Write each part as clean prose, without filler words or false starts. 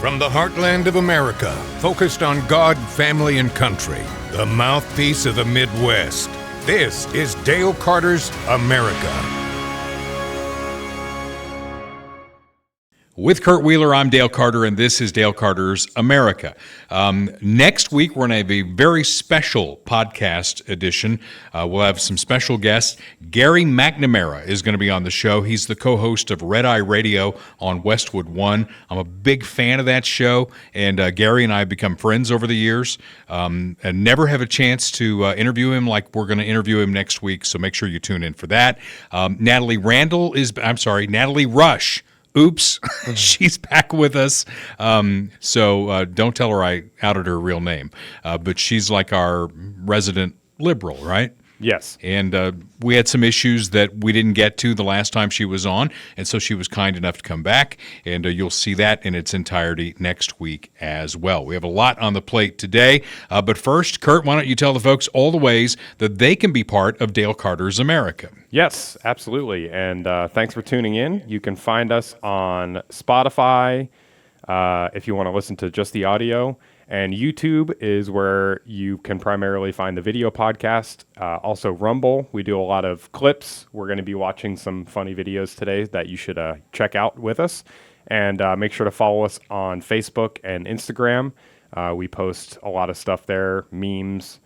From the heartland of America, focused on God, family, and country, the mouthpiece of the Midwest. This is Dale Carter's America. With Kurt Wheeler, I'm Dale Carter, and this is Dale Carter's America. Next week, we're going to have a very special podcast edition. We'll have some special guests. Gary McNamara is going to be on the show. He's the co-host of Red Eye Radio on Westwood One. I'm a big fan of that show, and Gary and I have become friends over the years. And never have a chance to interview him like we're going to interview him next week, so make sure you tune in for that. Natalie Rush. Oops, she's back with us. So don't tell her I outed her real name. But she's like our resident liberal, right? Yes. And we had some issues that we didn't get to the last time she was on, and so she was kind enough to come back, and you'll see that in its entirety next week as well. We have a lot on the plate today, but first, Kurt, why don't you tell the folks all the ways that they can be part of Dale Carter's America? Yes, absolutely, and thanks for tuning in. You can find us on Spotify if you want to listen to just the audio. And YouTube is where you can primarily find the video podcast. Also Rumble, we do a lot of clips. We're going to be watching some funny videos today that you should check out with us. And make sure to follow us on Facebook and Instagram. We post a lot of stuff there, memes,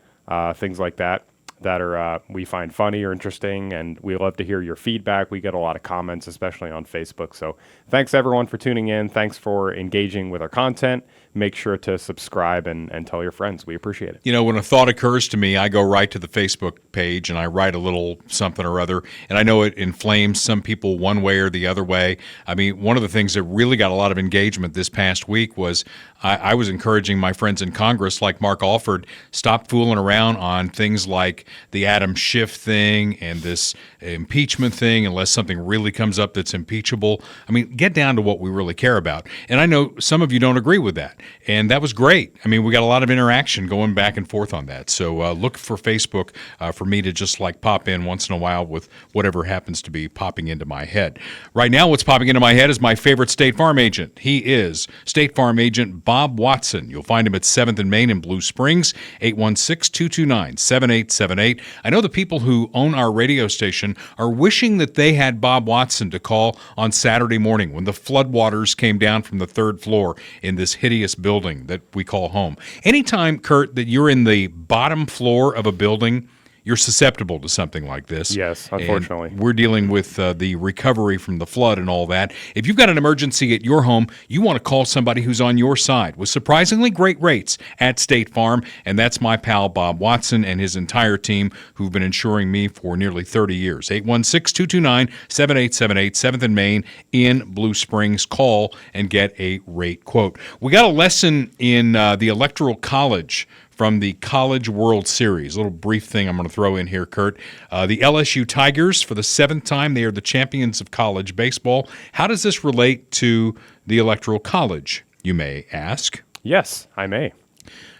things like that are we find funny or interesting, and we love to hear your feedback. We get a lot of comments, especially on Facebook. So thanks everyone for tuning in. Thanks for engaging with our content. Make sure to subscribe and tell your friends. We appreciate it. You know, when a thought occurs to me, I go right to the Facebook page and I write a little something or other, and I know it inflames some people one way or the other way. I mean, one of the things that really got a lot of engagement this past week was I was encouraging my friends in Congress like Mark Alford, stop fooling around on things like the Adam Schiff thing and this impeachment thing unless something really comes up that's impeachable. I mean, get down to what we really care about. And I know some of you don't agree with that. And that was great. I mean, we got a lot of interaction going back and forth on that. So look for Facebook for me to just like pop in once in a while with whatever happens to be popping into my head. Right now, what's popping into my head is my favorite State Farm agent. He is State Farm agent Bob Watson. You'll find him at 7th and Main in Blue Springs, 816-229-7878. I know the people who own our radio station are wishing that they had Bob Watson to call on Saturday morning when the floodwaters came down from the third floor in this hideous building that we call home. Anytime, Kurt, that you're in the bottom floor of a building, you're susceptible to something like this. Yes, unfortunately. And we're dealing with the recovery from the flood and all that. If you've got an emergency at your home, you want to call somebody who's on your side with surprisingly great rates at State Farm, and that's my pal Bob Watson and his entire team who've been insuring me for nearly 30 years. 816-229-7878, 7th and Main in Blue Springs. Call and get a rate quote. We got a lesson in the Electoral College from the College World Series. A little brief thing I'm going to throw in here, Kurt. The LSU Tigers, for the 7th time, they are the champions of college baseball. How does this relate to the Electoral College, you may ask? Yes, I may.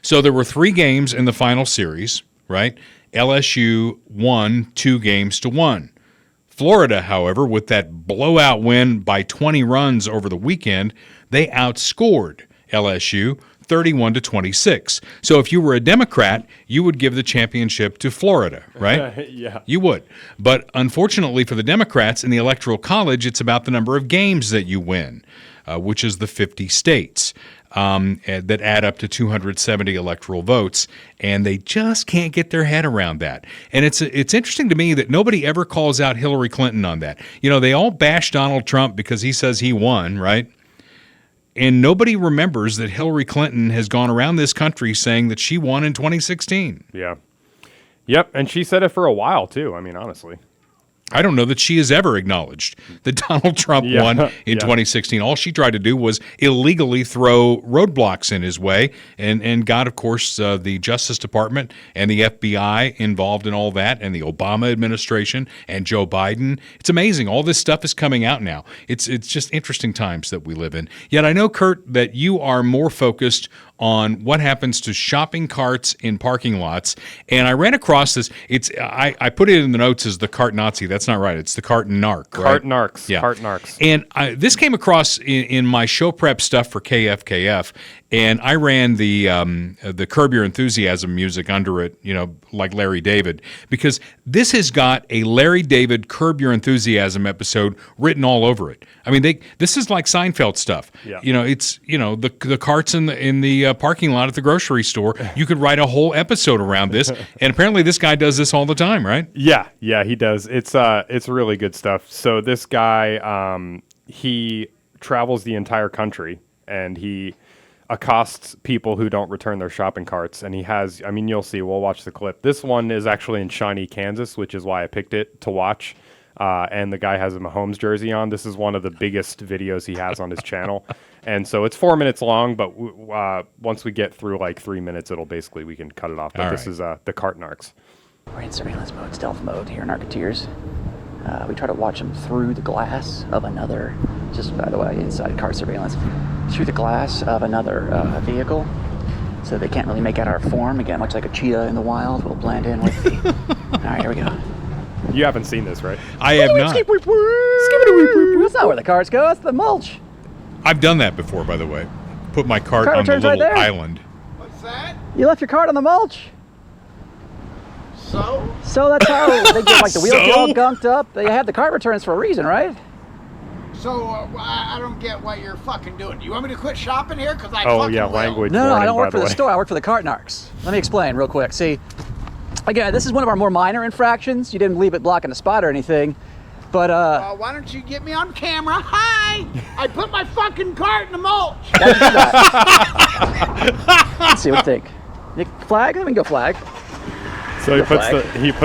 So there were 3 games in the final series, right? LSU won 2 games to 1. Florida, however, with that blowout win by 20 runs over the weekend, they outscored LSU 31-26. So if you were a Democrat, you would give the championship to Florida, right? Yeah. You would. But unfortunately for the Democrats in the Electoral College, it's about the number of games that you win, which is the 50 states that add up to 270 electoral votes, and they just can't get their head around that. And it's interesting to me that nobody ever calls out Hillary Clinton on that. You know, they all bash Donald Trump because he says he won, right? And nobody remembers that Hillary Clinton has gone around this country saying that she won in 2016. Yeah. Yep, and she said it for a while, too, I mean, honestly. I don't know that she has ever acknowledged that Donald Trump won in 2016. All she tried to do was illegally throw roadblocks in his way and got, of course, the Justice Department and the FBI involved in all that, and the Obama administration and Joe Biden. It's amazing. All this stuff is coming out now. It's just interesting times that we live in. Yet I know, Kurt, that you are more focused on what happens to shopping carts in parking lots. And I ran across this. I put it in the notes as the Cart Nazi. That's not right. It's the Cart Narc. Cart Narcs. Yeah. Cart Narcs. And this came across in my show prep stuff for KFKF, and I ran the Curb Your Enthusiasm music under it, like Larry David, because this has got a Larry David Curb Your Enthusiasm episode written all over it. I mean, this is like Seinfeld stuff. Yeah. It's the carts in the parking lot at the grocery store. You could write a whole episode around this, and apparently this guy does this all the time, right? Yeah, he does. It's really good stuff. So this guy, he travels the entire country, and he accosts people who don't return their shopping carts. And he has, you'll see, we'll watch the clip. This one is actually in Shawnee, Kansas, which is why I picked it to watch. And the guy has a Mahomes jersey on. This is one of the biggest videos he has on his channel. And so it's 4 minutes long, but once we get through like 3 minutes, we can cut it off. But this is the Cart Narcs. We're in surveillance mode, stealth mode here in Arketeers. We try to watch them through the glass of another, just by the way, inside cart surveillance, through the glass of another vehicle. So they can't really make out our form. Again, much like a cheetah in the wild, we'll blend in with the... All right, here we go. You haven't seen this, right? I have not. That's not where the carts go, that's the mulch. I've done that before, by the way. Put my cart on the returns right little there. island. What's that? You left your cart on the mulch. So that's how they get like the wheels get all gunked up. They have the cart returns for a reason, right? So I don't get what you're fucking doing. Do you want me to quit shopping here? Because I language. No, warning, I don't work by for the way. store. I work for the Cart Narcs. Let me explain real quick. See, again, this is one of our more minor infractions. You didn't leave it blocking the spot or anything, but why don't you get me on camera? Hi! I put my fucking cart in the mulch. let's see what you think. Nick, flag? Let me go flag. So he puts flag. the Get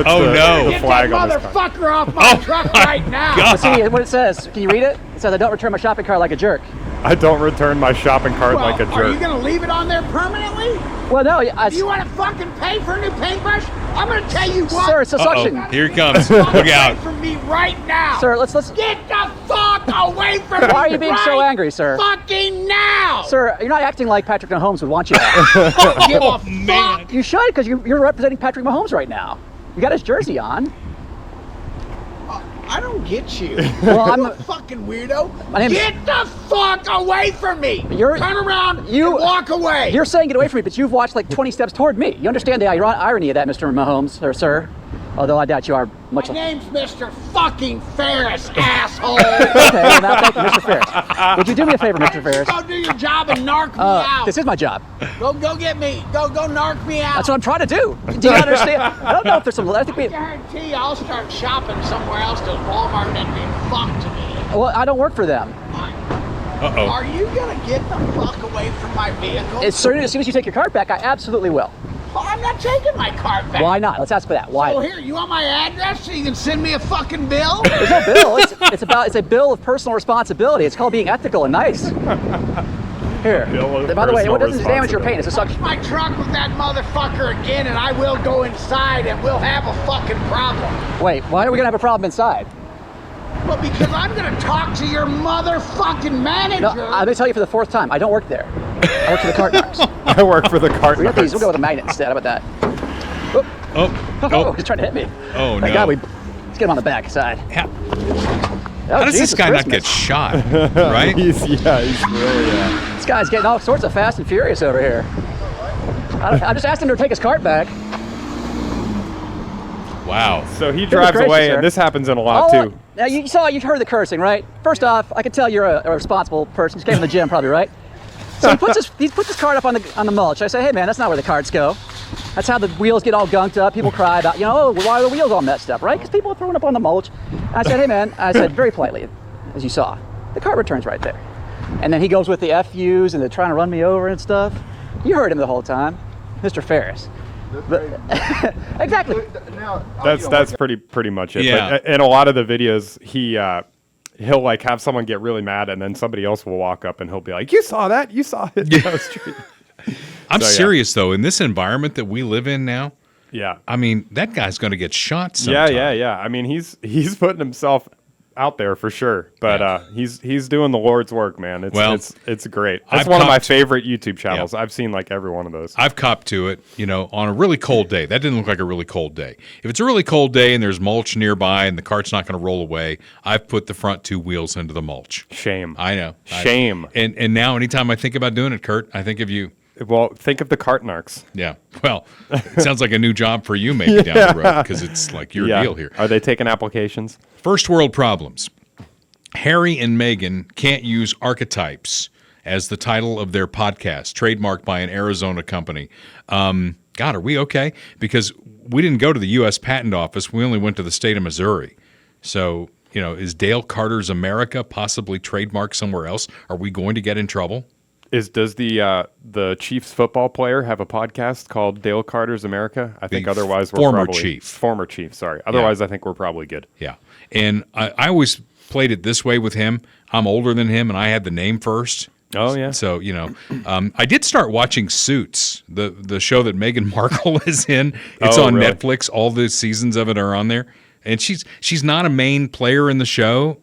flag that on his car. motherfucker off my truck right now. But see what it says. Can you read it? It says, I don't return my shopping cart like a jerk. I don't return my shopping cart like a jerk. Are you going to leave it on there permanently? Well, no, Do you want to fucking pay for a new paintbrush? I'm going to tell you what. Sir, it's a suction. Here he comes. Fuck Look away out. from me right now. Sir, let's... Get the fuck away from me. Why are you being so right angry, sir? Fucking now. Sir, you're not acting like Patrick Mahomes would want you to. Don't give a man. fuck. You should, because you're representing Patrick Mahomes right now. You got his jersey on. I don't get you. Well, You're I'm a fucking weirdo. My name's- Get the fuck away from me. You're- Turn around you- and walk away. You're saying get away from me, but you've watched like 20 steps toward me. You understand the irony of that, Mr. Mahomes, or sir? Although I doubt you are much. My name's Mr. fucking Ferris, asshole. Okay, well, now thank you, Mr. Ferris. Would you do me a favor, Mr. Ferris? Go do your job and narc me out. This is my job. Go get me. Go narc me out. That's what I'm trying to do. Do you understand? I don't know if there's some. I think I guarantee you I'll start shopping somewhere else because Walmart doesn't mean fuck to me. Well, I don't work for them. Uh-oh. Are you gonna get the fuck away from my vehicle? As soon as you take your cart back, I absolutely will. Oh, I'm not taking my cart back. Why not? Let's ask for that. Why? Oh, here, you want my address so you can send me a fucking bill? There's no bill. It's a bill of personal responsibility. It's called being ethical and nice. Here. By the way, what doesn't damage your paint? It's a Touch suction. my truck with that motherfucker again and I will go inside and we'll have a fucking problem. Wait, why are we gonna have a problem inside? Well, because I'm gonna talk to your motherfucking manager. No, I'm gonna tell you for the fourth time. I don't work there. I work for the Cart Narcs. I work for the Cart We got these. Narcs. We'll go with a magnet instead. How about that? Oh, He's trying to hit me. Oh, Thank no. God, let's get him on the back side. How Oh, does this Jesus guy not Christmas. get shot? Right? He's really, This guy's getting all sorts of fast and furious over here. I just asked him to take his cart back. Wow. So he drives gracious, away, sir. and this happens in a lot too. Now you've heard the cursing, right? First off, I can tell you're a responsible person. You came from the gym, probably, right? So he puts his cart up on the mulch. I say, hey man, that's not where the carts go. That's how the wheels get all gunked up. People cry about, oh, why are the wheels all messed up, right? Because people are throwing up on the mulch. And I said, hey man, I said very politely, as you saw, the cart returns right there. And then he goes with the FUs and they're trying to run me over and stuff. You heard him the whole time, Mr. Ferris. But, exactly. That's pretty much it. Yeah. But in a lot of the videos, he'll like have someone get really mad, and then somebody else will walk up and he'll be like, "You saw that? You saw it down the street." I'm So, yeah. serious, though. In this environment that we live in now, Yeah. I mean, that guy's going to get shot sometime. Yeah. I mean, he's putting himself out there for sure. But he's doing the Lord's work, man. It's great. It's I've one of my copped- favorite YouTube channels. Yeah. I've seen like every one of those. I've copped to it, on a really cold day. That didn't look like a really cold day. If it's a really cold day and there's mulch nearby and the cart's not going to roll away, I've put the front two wheels into the mulch. Shame. I know. Shame. And now anytime I think about doing it, Kurt, I think of you. Well, think of the Cart Narcs. Yeah. Well, it sounds like a new job for you maybe down the road because it's like your deal here. Are they taking applications? First world problems. Harry and Meghan can't use archetypes as the title of their podcast, trademarked by an Arizona company. God, are we okay? Because we didn't go to the U.S. Patent Office. We only went to the state of Missouri. So, is Dale Carter's America possibly trademarked somewhere else? Are we going to get in trouble? Does the Chiefs football player have a podcast called Dale Carter's America? I think otherwise we're former probably Chief. Former Chief, sorry. Otherwise I think we're probably good. Yeah. And I always played it this way with him. I'm older than him, and I had the name first. Oh, yeah. So, I did start watching Suits, the show that Meghan Markle is in. It's on really? Netflix. All the seasons of it are on there. And she's not a main player in the show,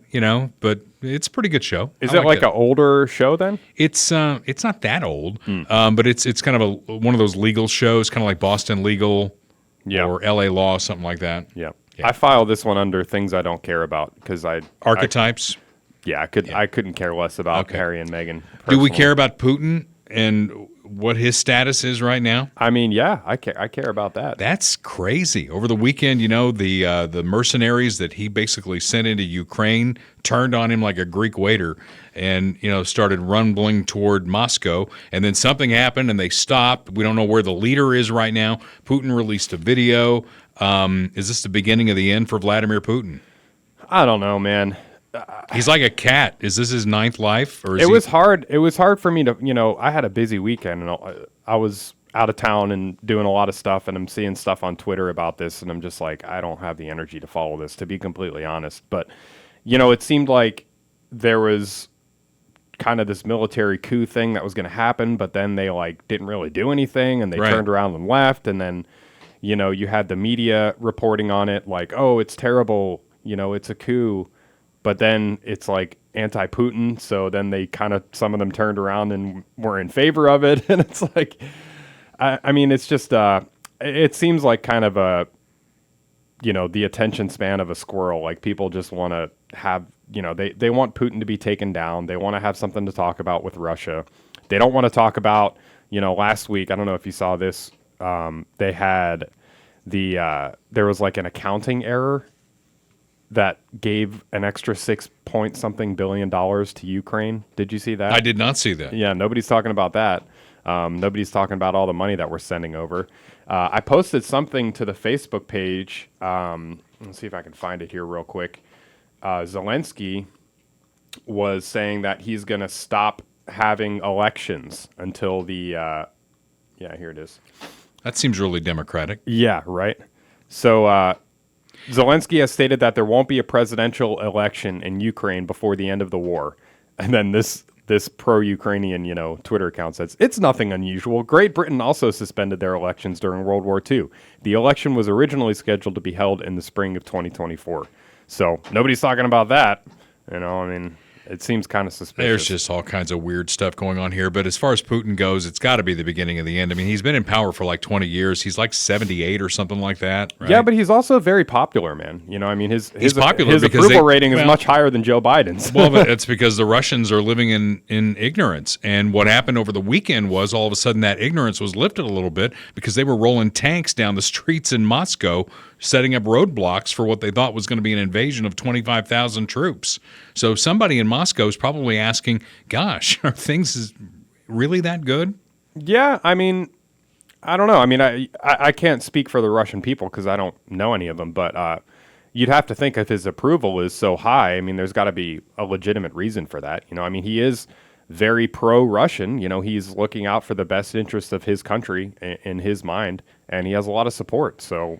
but it's a pretty good show. Is it like an older show then? It's not that old, but it's kind of one of those legal shows, kind of like Boston Legal or L.A. Law, something like that. Yeah. I file this one under things I don't care about because Archetypes. I couldn't care less about Harry and Meghan. Do we personally. care about Putin and what his status is right now? I mean, yeah, I care about that. That's crazy. Over the weekend, the mercenaries that he basically sent into Ukraine turned on him like a Greek waiter and, started rumbling toward Moscow. And then something happened and they stopped. We don't know where the leader is right now. Putin released a video. Is this the beginning of the end for Vladimir Putin? I don't know, man. He's like a cat. Is this his ninth life? Or It was hard. It was hard for me to, I had a busy weekend and I was out of town and doing a lot of stuff and I'm seeing stuff on Twitter about this and I'm just like, I don't have the energy to follow this, to be completely honest. But, it seemed like there was kind of this military coup thing that was going to happen, but then they didn't really do anything and they turned around and left. And then, you had the media reporting on it like, oh, it's terrible. It's a coup. But then it's like anti-Putin, so then they some of them turned around and were in favor of it, and it's like, I mean, it's just, it seems like kind of a, the attention span of a squirrel. Like people just want to have, they want Putin to be taken down. They want to have something to talk about with Russia. They don't want to talk about, last week, I don't know if you saw this, they had there was like an accounting error that gave an extra $6 billion to Ukraine. Did you see that? I did not see that. Yeah, nobody's talking about that. Nobody's talking about all the money that we're sending over. I posted something to the Facebook page. Let's see if I can find it here real quick. Zelensky was saying that he's going to stop having elections until the... here it is. That seems really democratic. Yeah, right. So... Zelensky has stated that there won't be a presidential election in Ukraine before the end of the war. And then this pro-Ukrainian, Twitter account says, it's nothing unusual. Great Britain also suspended their elections during World War II. The election was originally scheduled to be held in the spring of 2024. So nobody's talking about that. It seems kind of suspicious. There's just all kinds of weird stuff going on here. But as far as Putin goes, it's got to be the beginning of the end. I mean, he's been in power for like 20 years. He's like 78 or something like that. Right? Yeah, but he's also very popular, man. His popular his because approval rating is much higher than Joe Biden's. Well, but it's because the Russians are living in ignorance. And what happened over the weekend was all of a sudden that ignorance was lifted a little bit because they were rolling tanks down the streets in Moscow, setting up roadblocks for what they thought was going to be an invasion of 25,000 troops. So somebody in Moscow is probably asking, gosh, are things really that good? Yeah, I mean, I don't know. I mean, I can't speak for the Russian people because I don't know any of them, but you'd have to think if his approval is so high, I mean, there's got to be a legitimate reason for that. He is very pro-Russian. He's looking out for the best interest of his country in his mind, and he has a lot of support. So,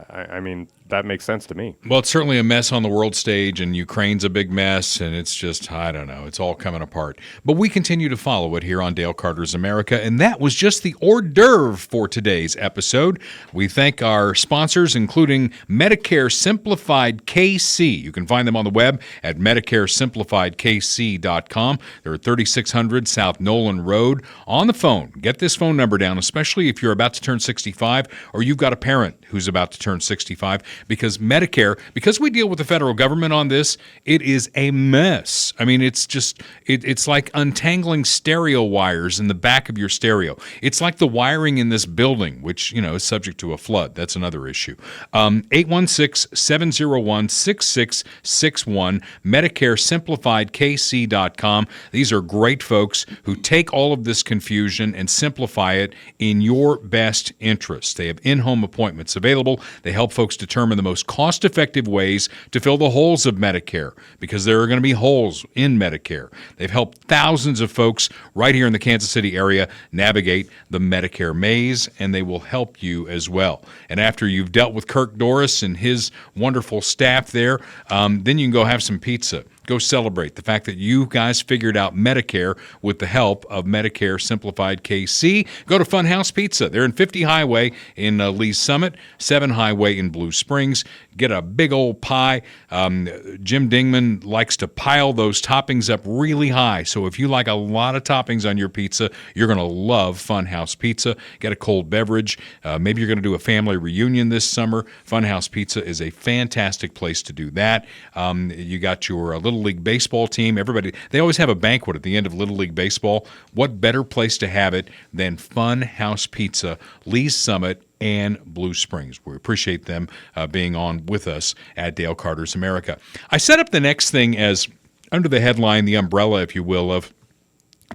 I mean, that makes sense to me. Well, it's certainly a mess on the world stage, and Ukraine's a big mess, and it's just, I don't know, it's all coming apart. But we continue to follow it here on Dale Carter's America, and that was just the hors d'oeuvre for today's episode. We thank our sponsors, including Medicare Simplified KC. You can find them on the web at MedicareSimplifiedKC.com. They're at 3600 South Nolan Road. On the phone, get this phone number down, especially if you're about to turn 65 or you've got a parent who's about to turn 65, because Medicare, because we deal with the federal government on this, it is a mess. I mean, it's just, it's like untangling stereo wires in the back of your stereo. It's like the wiring in this building, which, you know, is subject to a flood. That's another issue. 816-701-6661, MedicareSimplifiedKC.com. These are great folks who take all of this confusion and simplify it in your best interest. They have in-home appointments available. They help folks determine the most cost-effective ways to fill the holes of Medicare, because there are going to be holes in Medicare. They've helped thousands of folks right here in the Kansas City area navigate the Medicare maze, and they will help you as well. And after you've dealt with Kirk Doris and his wonderful staff there, then you can go have some pizza. Go celebrate the fact that you guys figured out Medicare with the help of Medicare Simplified KC. Go to Funhouse Pizza. They're in 50 Highway in Lee's Summit, 7 Highway in Blue Springs. Get a big old pie. Jim Dingman likes to pile those toppings up really high. So if you like a lot of toppings on your pizza, you're going to love Funhouse Pizza. Get a cold beverage. Maybe you're going to do a family reunion this summer. Funhouse Pizza is a fantastic place to do that. You got your Little League Baseball team. Everybody, they always have a banquet at the end of Little League Baseball. What better place to have it than Funhouse Pizza, Lee's Summit, and Blue Springs? We appreciate them being on with us at Dale Carter's America. I set up the next thing as under the headline, the umbrella, if you will, of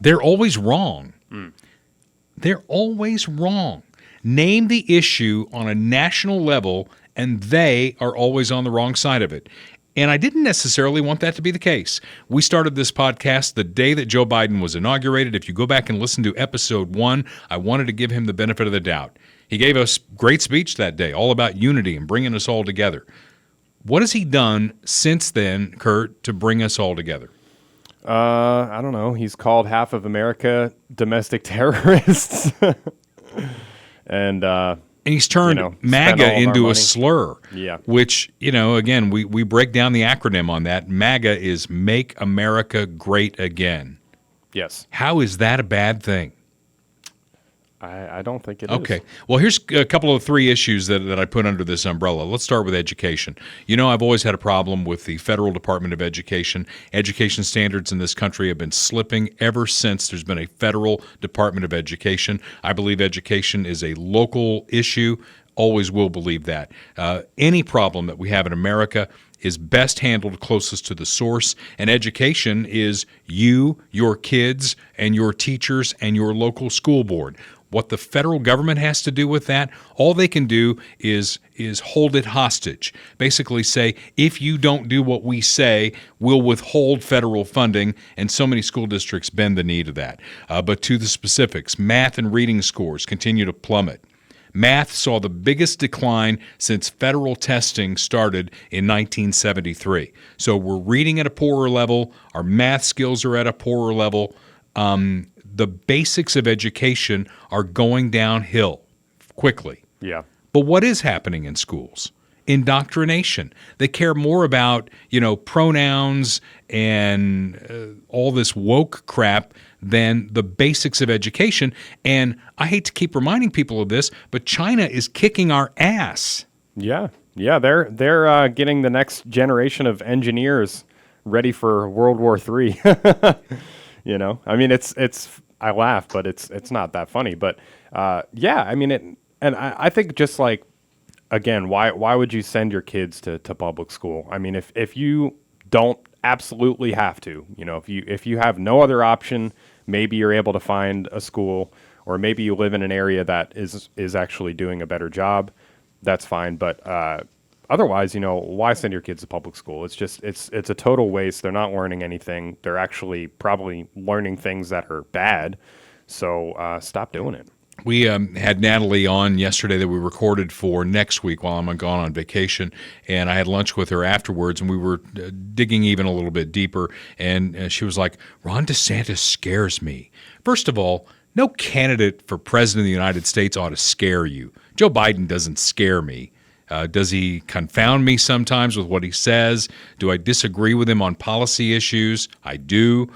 they're always wrong. They're always wrong. Name the issue on a national level, and they are always on the wrong side of it. And I didn't necessarily want that to be the case. We started this podcast the day that Joe Biden was inaugurated. If you go back and listen to episode 1, I wanted to give him the benefit of the doubt. He gave us a great speech that day, all about unity and bringing us all together. What has he done since then, Kurt, to bring us all together? I don't know. He's called half of America domestic terrorists. And he's turned MAGA into a slur. Yeah. Which, again, we break down the acronym on that. MAGA is Make America Great Again. Yes. How is that a bad thing? I don't think it is. Okay. Well, here's a couple of 3 issues that I put under this umbrella. Let's start with education. I've always had a problem with the Federal Department of Education. Education standards in this country have been slipping ever since there's been a Federal Department of Education. I believe education is a local issue. Always will believe that. Any problem that we have in America is best handled closest to the source, and education is you, your kids, and your teachers, and your local school board. What the federal government has to do with that, all they can do is hold it hostage. Basically say, if you don't do what we say, we'll withhold federal funding, and so many school districts bend the knee to that. But to the specifics, math and reading scores continue to plummet. Math saw the biggest decline since federal testing started in 1973. So we're reading at a poorer level. Our math skills are at a poorer level. The basics of education are going downhill quickly. Yeah. But what is happening in schools? Indoctrination. They care more about, pronouns and all this woke crap than the basics of education. And I hate to keep reminding people of this, but China is kicking our ass. Yeah. Yeah, they're getting the next generation of engineers ready for World War III. I mean, it's I laugh, but it's not that funny. But yeah, I mean, I think just like, again, why would you send your kids to public school? I mean, if you don't absolutely have to, if you have no other option, maybe you're able to find a school, or maybe you live in an area that is actually doing a better job. That's fine. But otherwise, why send your kids to public school? It's just it's a total waste. They're not learning anything. They're actually probably learning things that are bad. So stop doing it. We had Natalie on yesterday that we recorded for next week while I'm gone on vacation, and I had lunch with her afterwards, and we were digging even a little bit deeper, and she was like, Ron DeSantis scares me. First of all, no candidate for president of the United States ought to scare you. Joe Biden doesn't scare me. Does he confound me sometimes with what he says? Do I disagree with him on policy issues? I do,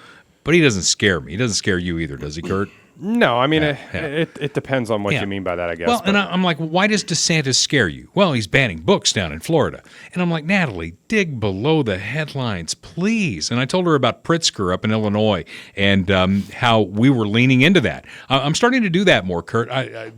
but he doesn't scare me. He doesn't scare you either, does he, Kurt? No, I mean, it depends on what you mean by that, I guess. Well, and I'm like, why does DeSantis scare you? Well, he's banning books down in Florida. And I'm like, Natalie, dig below the headlines, please. And I told her about Pritzker up in Illinois and how we were leaning into that. I'm starting to do that more, Kurt.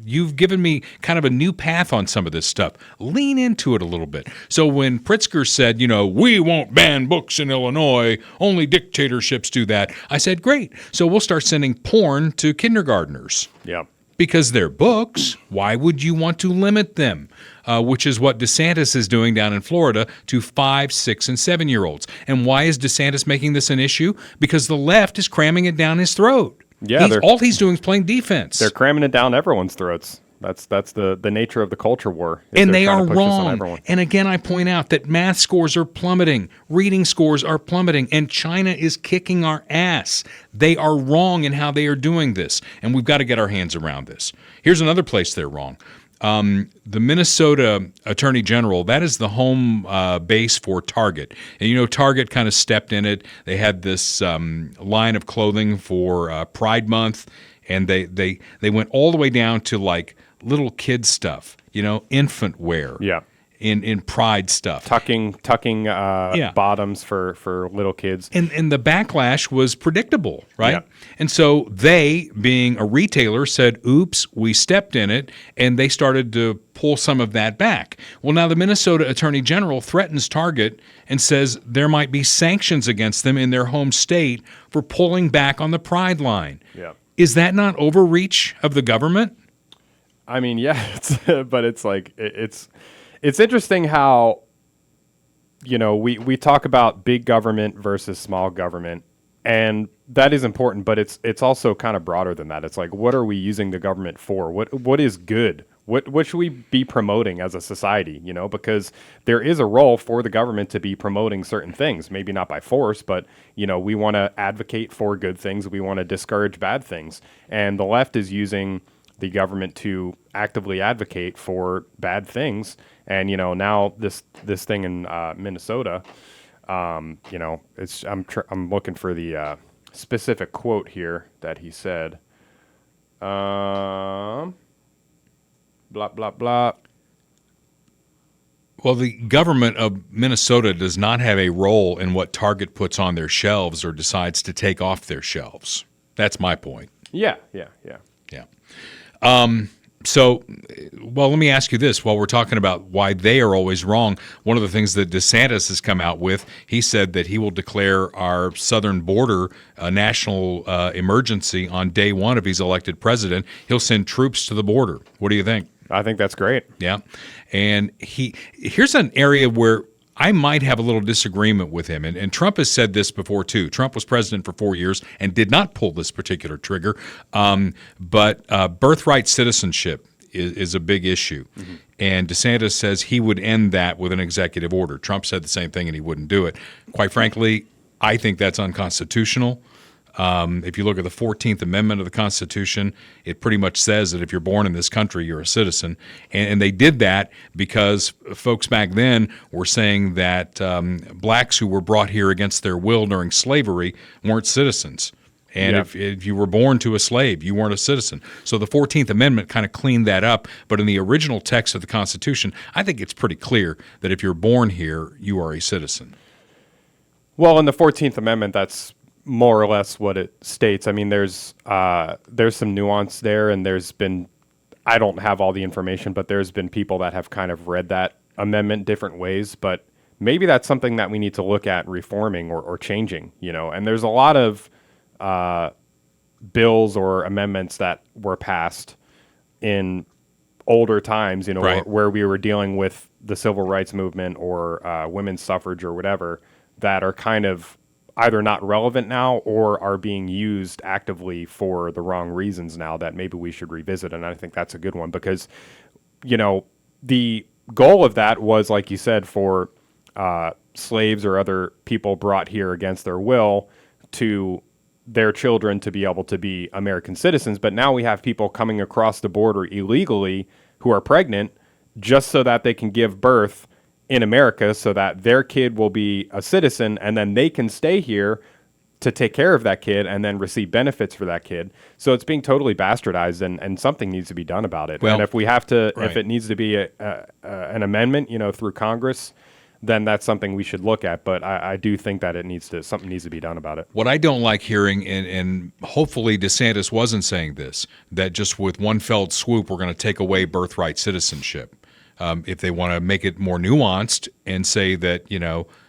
You've given me kind of a new path on some of this stuff. Lean into it a little bit. So when Pritzker said, we won't ban books in Illinois, only dictatorships do that, I said, great. So we'll start sending porn to kindergartners. Yeah. Because they're books. Why would you want to limit them? Which is what DeSantis is doing down in Florida to 5, 6, and 7-year-olds. And why is DeSantis making this an issue? Because the left is cramming it down his throat. Yeah, all he's doing is playing defense. They're cramming it down everyone's throats. That's the nature of the culture war. And they are wrong. And again, I point out that math scores are plummeting, reading scores are plummeting, and China is kicking our ass. They are wrong in how they are doing this, and we've got to get our hands around this. Here's another place they're wrong. The Minnesota Attorney General, that is the home base for Target. And Target kind of stepped in it. They had this line of clothing for Pride Month, and they went all the way down to like little kid stuff, infant wear. Yeah. In Pride stuff. Tucking bottoms for little kids. And the backlash was predictable, right? Yeah. And so they, being a retailer, said, oops, we stepped in it, and they started to pull some of that back. Well, now the Minnesota Attorney General threatens Target and says there might be sanctions against them in their home state for pulling back on the Pride line. Yeah. Is that not overreach of the government? I mean, yeah, but it's like it's interesting how we talk about big government versus small government, and that is important, but it's also kind of broader than that. It's like, what are we using the government for? What is good? What should we be promoting as a society? Because there is a role for the government to be promoting certain things, maybe not by force, but we want to advocate for good things. We want to discourage bad things, and the left is using the government to actively advocate for bad things. And now this thing in Minnesota, I'm looking for the specific quote here that he said. Blah blah blah. Well, the government of Minnesota does not have a role in what Target puts on their shelves or decides to take off their shelves. That's my point. Yeah. So, let me ask you this. While we're talking about why they are always wrong, one of the things that DeSantis has come out with, he said that he will declare our southern border a national emergency on day one if he's elected president. He'll send troops to the border. What do you think? I think that's great. Yeah. And here's an area where I might have a little disagreement with him. And Trump has said this before, too. Trump was president for 4 years and did not pull this particular trigger. But birthright citizenship is a big issue. Mm-hmm. And DeSantis says he would end that with an executive order. Trump said the same thing and he wouldn't do it. Quite frankly, I think that's unconstitutional. If you look at the 14th Amendment of the Constitution, it pretty much says that if you're born in this country, you're a citizen. And they did that because folks back then were saying that blacks who were brought here against their will during slavery weren't citizens. And if you were born to a slave, you weren't a citizen. So the 14th Amendment kind of cleaned that up. But in the original text of the Constitution, I think it's pretty clear that if you're born here, you are a citizen. Well, in the 14th Amendment, that's more or less what it states. I mean, there's some nuance there, and there's been, I don't have all the information, but there's been people that have kind of read that amendment different ways. But maybe that's something that we need to look at reforming or changing, And there's a lot of bills or amendments that were passed in older times, right, where we were dealing with the civil rights movement or women's suffrage or whatever, that are kind of either not relevant now or are being used actively for the wrong reasons now that maybe we should revisit. And I think that's a good one because, the goal of that was, like you said, for slaves or other people brought here against their will to their children to be able to be American citizens. But now we have people coming across the border illegally who are pregnant just so that they can give birth in America so that their kid will be a citizen and then they can stay here to take care of that kid and then receive benefits for that kid. So it's being totally bastardized and something needs to be done about it. Well, and if we have to, right. if it needs to be an amendment, through Congress, then that's something we should look at. But I do think that something needs to be done about it. What I don't like hearing, and hopefully DeSantis wasn't saying this, that just with one fell swoop, we're going to take away birthright citizenship. If they want to make it more nuanced and say that,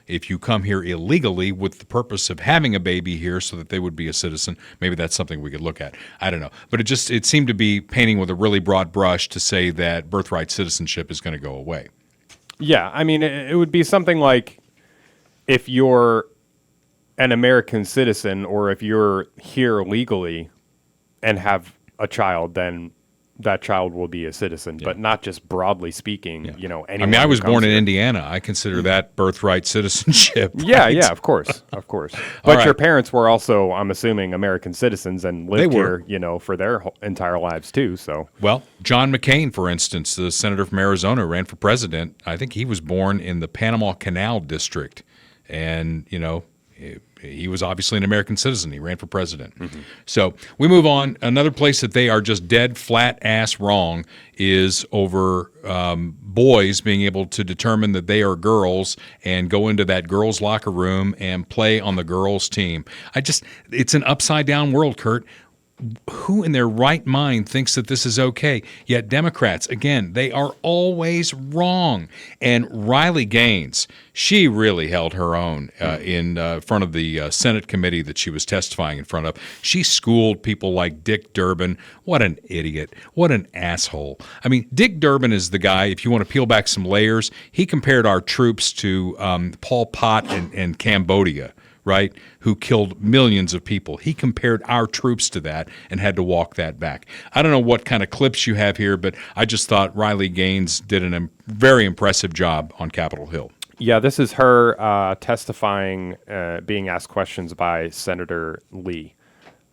if you come here illegally with the purpose of having a baby here so that they would be a citizen, maybe that's something we could look at. I don't know. But it seemed to be painting with a really broad brush to say that birthright citizenship is going to go away. Yeah, I mean, it would be something like if you're an American citizen or if you're here legally and have a child, then that child will be a citizen, but not just broadly speaking, anyone I was born in here. Indiana. I consider that birthright citizenship. Yeah, right? yeah, of course. But right. your parents were also, I'm assuming, American citizens and lived They were. here, for their entire lives too. So, Well, John McCain, for instance, the senator from Arizona, ran for president. I think he was born in the Panama Canal District. And, he was obviously an American citizen. He ran for president. Mm-hmm. So we move on. Another place that they are just dead flat ass wrong is over boys being able to determine that they are girls and go into that girls' locker room and play on the girls' team. It's an upside down world, Kurt. Who in their right mind thinks that this is okay? Yet Democrats, again, they are always wrong. And Riley Gaines, she really held her own in front of the Senate committee that she was testifying in front of. She schooled people like Dick Durbin. What an idiot. What an asshole. I mean, Dick Durbin is the guy, if you want to peel back some layers, he compared our troops to Pol Pot in Cambodia, right, who killed millions of people. He compared our troops to that and had to walk that back. I don't know what kind of clips you have here, but I just thought Riley Gaines did a very impressive job on Capitol Hill. yeah, this is her testifying, being asked questions by Senator Lee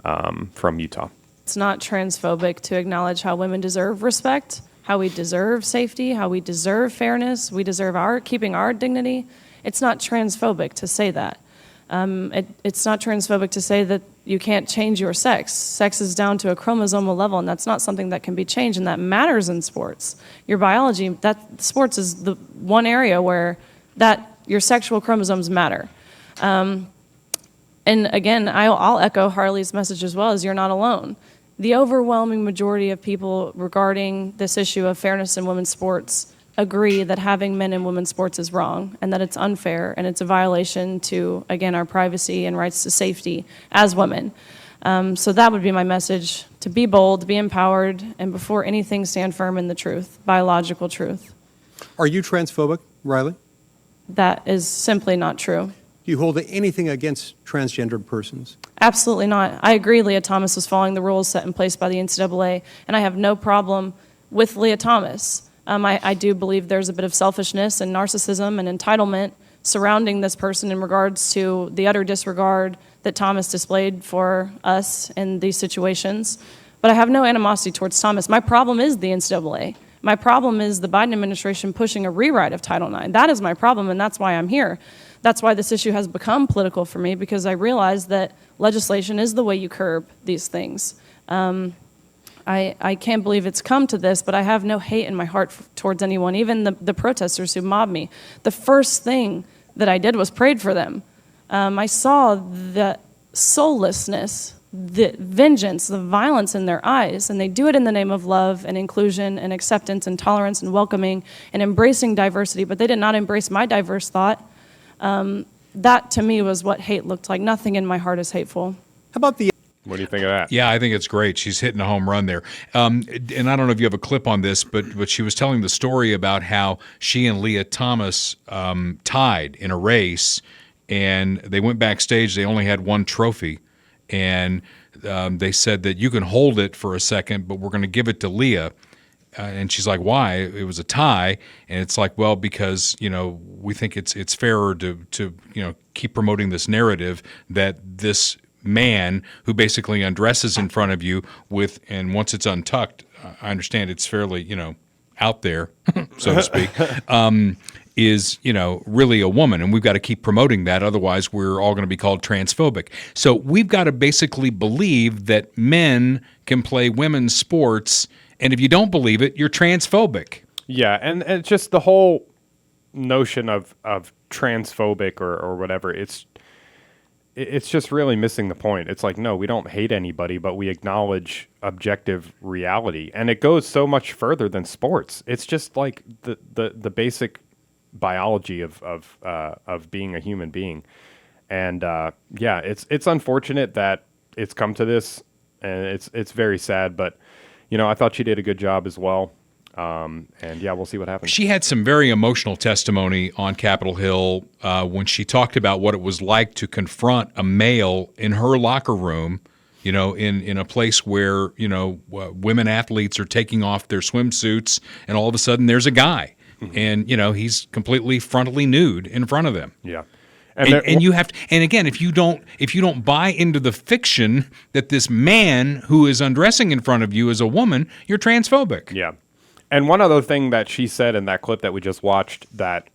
from Utah. It's not transphobic to acknowledge how women deserve respect, how we deserve safety, how we deserve fairness, we deserve keeping our dignity. It's not transphobic to say that. It's not transphobic to say that you can't change your sex. Sex is down to a chromosomal level, and that's not something that can be changed, and that matters in sports. Your biology, sports is the one area where your sexual chromosomes matter. And again, I'll echo Harley's message as well, as you're not alone. The overwhelming majority of people regarding this issue of fairness in women's sports agree that having men in women's sports is wrong and that it's unfair and it's a violation to, again, our privacy and rights to safety as women. So that would be my message, to be bold, be empowered, and before anything stand firm in the truth, biological truth. Are you transphobic, Riley? That is simply not true. Do you hold anything against transgendered persons? Absolutely not. I agree Leah Thomas was following the rules set in place by the NCAA, and I have no problem with Leah Thomas. I do believe there's a bit of selfishness and narcissism and entitlement surrounding this person in regards to the utter disregard that Thomas displayed for us in these situations. But I have no animosity towards Thomas. My problem is the NCAA. My problem is the Biden administration pushing a rewrite of Title IX. That is my problem, and that's why I'm here. That's why this issue has become political for me, because I realize that legislation is the way you curb these things. I can't believe it's come to this, but I have no hate in my heart towards anyone, even the protesters who mobbed me. The first thing that I did was prayed for them. I saw the soullessness, the vengeance, the violence in their eyes, and they do it in the name of love and inclusion and acceptance and tolerance and welcoming and embracing diversity, but they did not embrace my diverse thought. That, to me, was what hate looked like. Nothing in my heart is hateful. How about the What do you think of that? Yeah, I think it's great. She's hitting a home run there. And I don't know if you have a clip on this, but she was telling the story about how she and Leah Thomas tied in a race, and they went backstage. They only had one trophy, and they said that you can hold it for a second, but we're going to give it to Leah. And she's like, why? It was a tie. And it's like, well, because, we think it's fairer to keep promoting this narrative that this man who basically undresses in front of you and once it's untucked, I understand it's fairly, out there, so to speak, is, really a woman. And we've got to keep promoting that. Otherwise, we're all going to be called transphobic. So we've got to basically believe that men can play women's sports. And if you don't believe it, you're transphobic. Yeah, and it's just the whole notion of transphobic or whatever. It's just really missing the point. It's like, no, we don't hate anybody, but we acknowledge objective reality, and it goes so much further than sports. It's just like the basic biology of being a human being, and it's unfortunate that it's come to this, and it's very sad, but. I thought she did a good job as well. And we'll see what happens. She had some very emotional testimony on Capitol Hill when she talked about what it was like to confront a male in her locker room, in a place where, women athletes are taking off their swimsuits, and all of a sudden there's a guy. Mm-hmm. And, he's completely frontally nude in front of them. Yeah. And you have to, and again, if you don't buy into the fiction that this man who is undressing in front of you is a woman, you're transphobic. Yeah. And one other thing that she said in that clip that we just watched that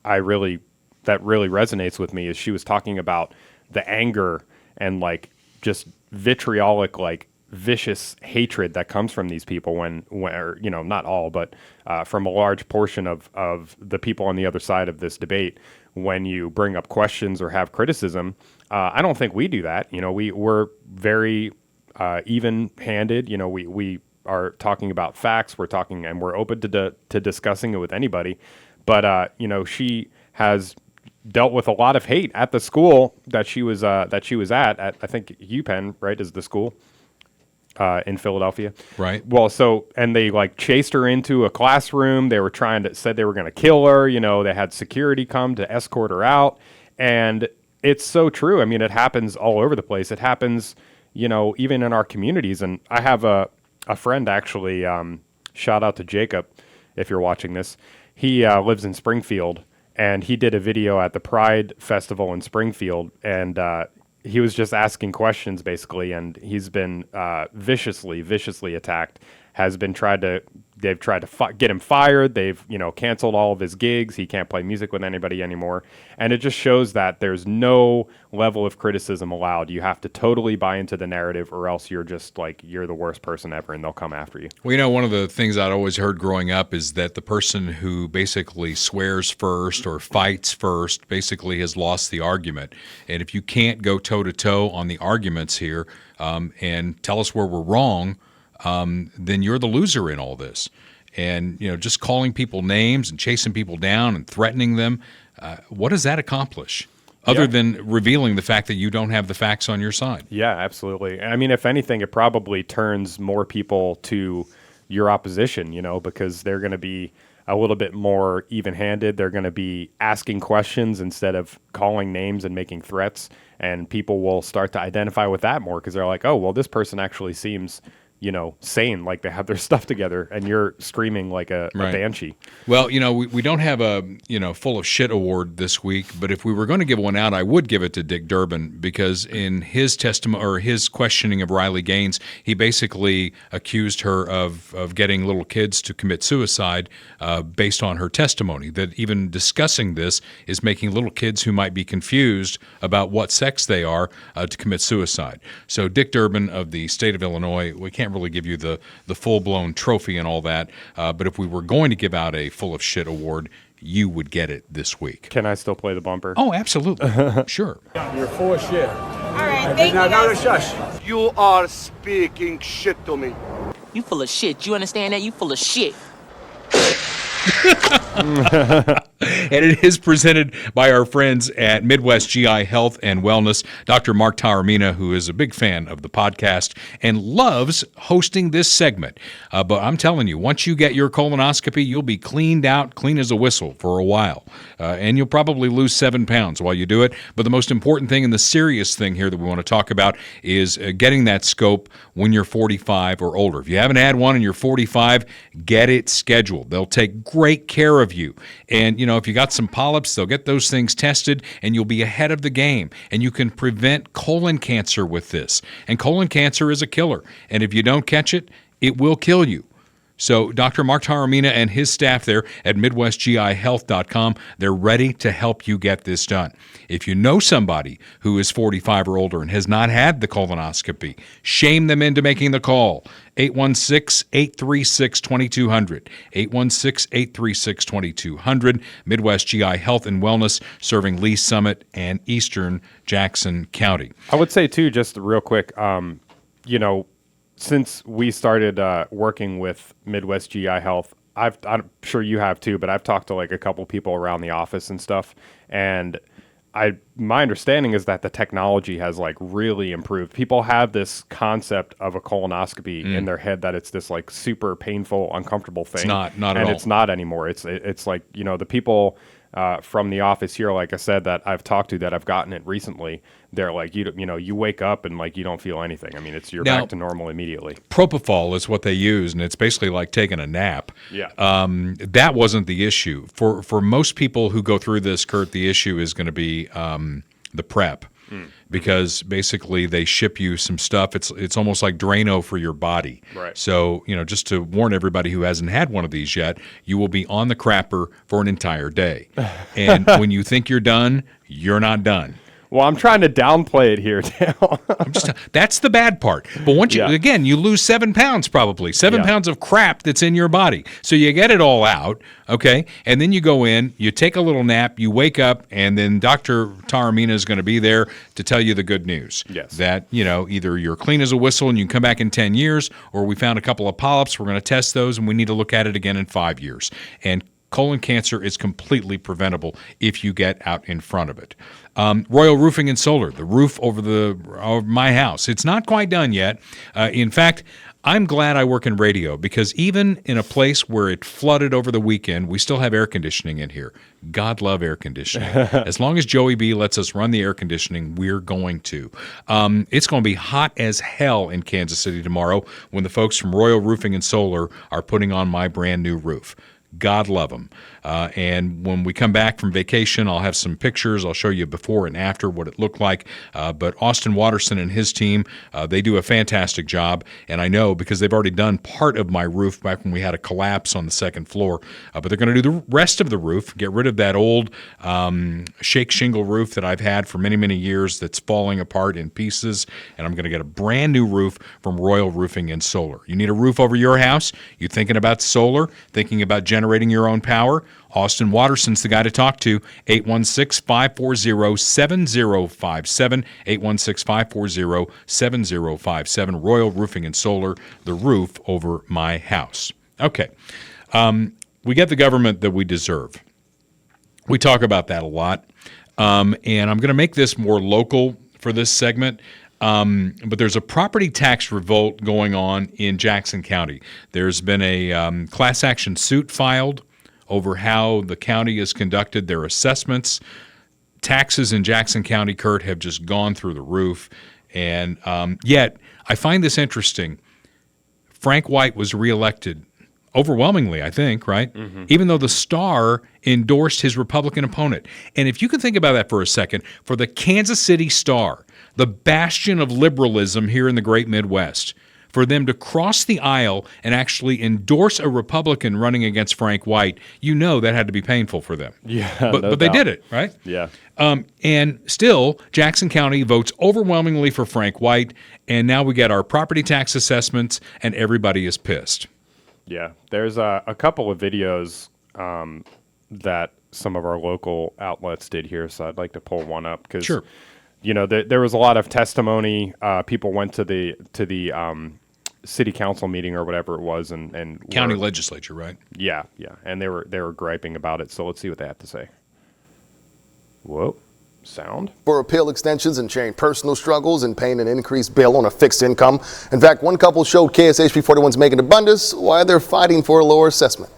really resonates with me is she was talking about the anger and like just vitriolic, like vicious hatred that comes from these people when not all, but from a large portion of the people on the other side of this debate. When you bring up questions or have criticism, I don't think we do that. We're very even-handed. We are talking about facts. We're talking, and we're open to discussing it with anybody. But she has dealt with a lot of hate at the school that she was at. I think UPenn, right, is the school. In Philadelphia. Right. Well, and they like chased her into a classroom. They were said they were going to kill her. They had security come to escort her out. And it's so true. I mean, it happens all over the place. It happens, even in our communities. And I have a friend actually, shout out to Jacob, if you're watching this. He lives in Springfield, and he did a video at the Pride Festival in Springfield. And, he was just asking questions basically, and he's been viciously attacked. They've tried to get him fired. They've canceled all of his gigs. He can't play music with anybody anymore. And it just shows that there's no level of criticism allowed. You have to totally buy into the narrative, or else you're just like you're the worst person ever, and they'll come after you. Well, one of the things I'd always heard growing up is that the person who basically swears first or fights first basically has lost the argument. And if you can't go toe to toe on the arguments here and tell us where we're wrong, then you're the loser in all this. And, just calling people names and chasing people down and threatening them, what does that accomplish? Other than revealing the fact that you don't have the facts on your side. Yeah, absolutely. I mean, if anything, it probably turns more people to your opposition, because they're going to be a little bit more even-handed. They're going to be asking questions instead of calling names and making threats. And people will start to identify with that more because they're like, oh, well, this person actually seems sane, like they have their stuff together, and you're screaming like a banshee. Well, we don't have a, full of shit award this week, but if we were going to give one out, I would give it to Dick Durbin, because in his testimony or his questioning of Riley Gaines, he basically accused her of getting little kids to commit suicide based on her testimony, that even discussing this is making little kids who might be confused about what sex they are to commit suicide. So Dick Durbin of the state of Illinois, we can't really give you the full-blown trophy and all that, but if we were going to give out a full of shit award, you would get it this week. Can I still play the bumper? Oh, absolutely. Sure. You're full of shit. All right, thank you. Now shush. You are speaking shit to me. You full of shit. You understand that? You full of shit. And it is presented by our friends at Midwest GI Health and Wellness. Dr. Mark Taormina, who is a big fan of the podcast and loves hosting this segment. But I'm telling you, once you get your colonoscopy, you'll be cleaned out, clean as a whistle for a while. And you'll probably lose 7 pounds while you do it. But the most important thing and the serious thing here that we want to talk about is getting that scope when you're 45 or older. If you haven't had one and you're 45, get it scheduled. They'll take great care of you. And, if you got some polyps, they'll get those things tested and you'll be ahead of the game. And you can prevent colon cancer with this. And colon cancer is a killer. And if you don't catch it, it will kill you. So Dr. Mark Taormina and his staff there at MidwestGIHealth.com, they're ready to help you get this done. If you know somebody who is 45 or older and has not had the colonoscopy, shame them into making the call. 816-836-2200. 816-836-2200. Midwest GI Health and Wellness, serving Lee Summit and Eastern Jackson County. I would say, too, just real quick, since we started working with Midwest GI Health, I'm sure you have too, but I've talked to like a couple people around the office and stuff, and my understanding is that the technology has like really improved. People have this concept of a colonoscopy in their head that it's this like super painful, uncomfortable thing. It's not at all. And it's not anymore. It's like, the people from the office here, like I said, that I've talked to that have gotten it recently, they're like, you wake up and like you don't feel anything. I mean, you're back to normal immediately. Propofol is what they use, and it's basically like taking a nap. Yeah. That wasn't the issue. For most people who go through this, Kurt, the issue is going to be the prep. Because basically they ship you some stuff. It's almost like Drano for your body. Right. So, just to warn everybody who hasn't had one of these yet, you will be on the crapper for an entire day. And when you think you're done, you're not done. Well, I'm trying to downplay it here, Dale. That's the bad part. But once you lose 7 pounds probably. 7 pounds of crap that's in your body. So you get it all out, okay? And then you go in, you take a little nap, you wake up, and then Dr. Taormina is going to be there to tell you the good news. Yes. That, either you're clean as a whistle and you can come back in 10 years, or we found a couple of polyps, we're going to test those, and we need to look at it again in 5 years. And colon cancer is completely preventable if you get out in front of it. Royal Roofing and Solar, the roof over my house. It's not quite done yet. In fact, I'm glad I work in radio because even in a place where it flooded over the weekend, we still have air conditioning in here. God love air conditioning. As long as Joey B lets us run the air conditioning, we're going to. It's going to be hot as hell in Kansas City tomorrow when the folks from Royal Roofing and Solar are putting on my brand new roof. God love them. And when we come back from vacation, I'll have some pictures. I'll show you before and after what it looked like. But Austin Watterson and his team, they do a fantastic job. And I know because they've already done part of my roof back when we had a collapse on the second floor. But they're going to do the rest of the roof, get rid of that old shake shingle roof that I've had for many, many years that's falling apart in pieces. And I'm going to get a brand new roof from Royal Roofing and Solar. You need a roof over your house? You thinking about solar? Thinking about generating your own power? Austin Watterson's the guy to talk to. 816-540-7057. 816-540-7057. Royal Roofing and Solar, the roof over my house. Okay. We get the government that we deserve. We talk about that a lot. And I'm going to make this more local for this segment. But there's a property tax revolt going on in Jackson County. There's been a class action suit filed over how the county has conducted their assessments. Taxes in Jackson County, Kurt, have just gone through the roof. And yet, I find this interesting. Frank White was reelected overwhelmingly, I think, right? Mm-hmm. Even though the Star endorsed his Republican opponent. And if you can think about that for a second, for the Kansas City Star, the bastion of liberalism here in the great Midwest, for them to cross the aisle and actually endorse a Republican running against Frank White, that had to be painful for them. Yeah, but they did it, right? Yeah. And still, Jackson County votes overwhelmingly for Frank White, and now we get our property tax assessments, and everybody is pissed. Yeah, there's a couple of videos that some of our local outlets did here, so I'd like to pull one up because, sure. There was a lot of testimony. People went to the city council meeting or whatever it was, and county legislature, right? Yeah, and they were griping about it. So let's see what they have to say. Whoa. Sound. For appeal extensions and sharing personal struggles and paying an increased bill on a fixed income. In fact, one couple showed KSHP 41's Megan Abundis why they're fighting for a lower assessment.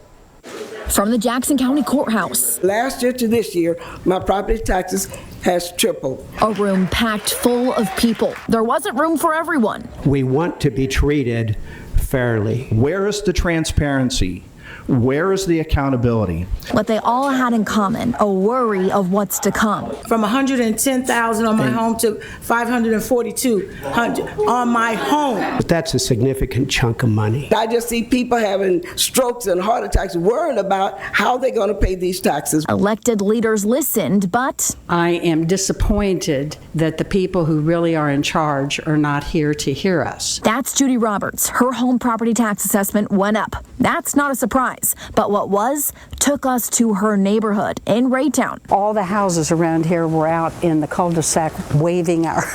From the Jackson County Courthouse. Last year to this year, my property taxes has tripled. A room packed full of people. There wasn't room for everyone. We want to be treated fairly. Where is the transparency? Where is the accountability? What they all had in common, a worry of what's to come. From $110,000 on my home to $542,000 on my home. That's a significant chunk of money. I just see people having strokes and heart attacks, worrying about how they're going to pay these taxes. Elected leaders listened, but I am disappointed that the people who really are in charge are not here to hear us. That's Judy Roberts. Her home property tax assessment went up. That's not a surprise. But what was took us to her neighborhood in Raytown. All the houses around here were out in the cul-de-sac waving our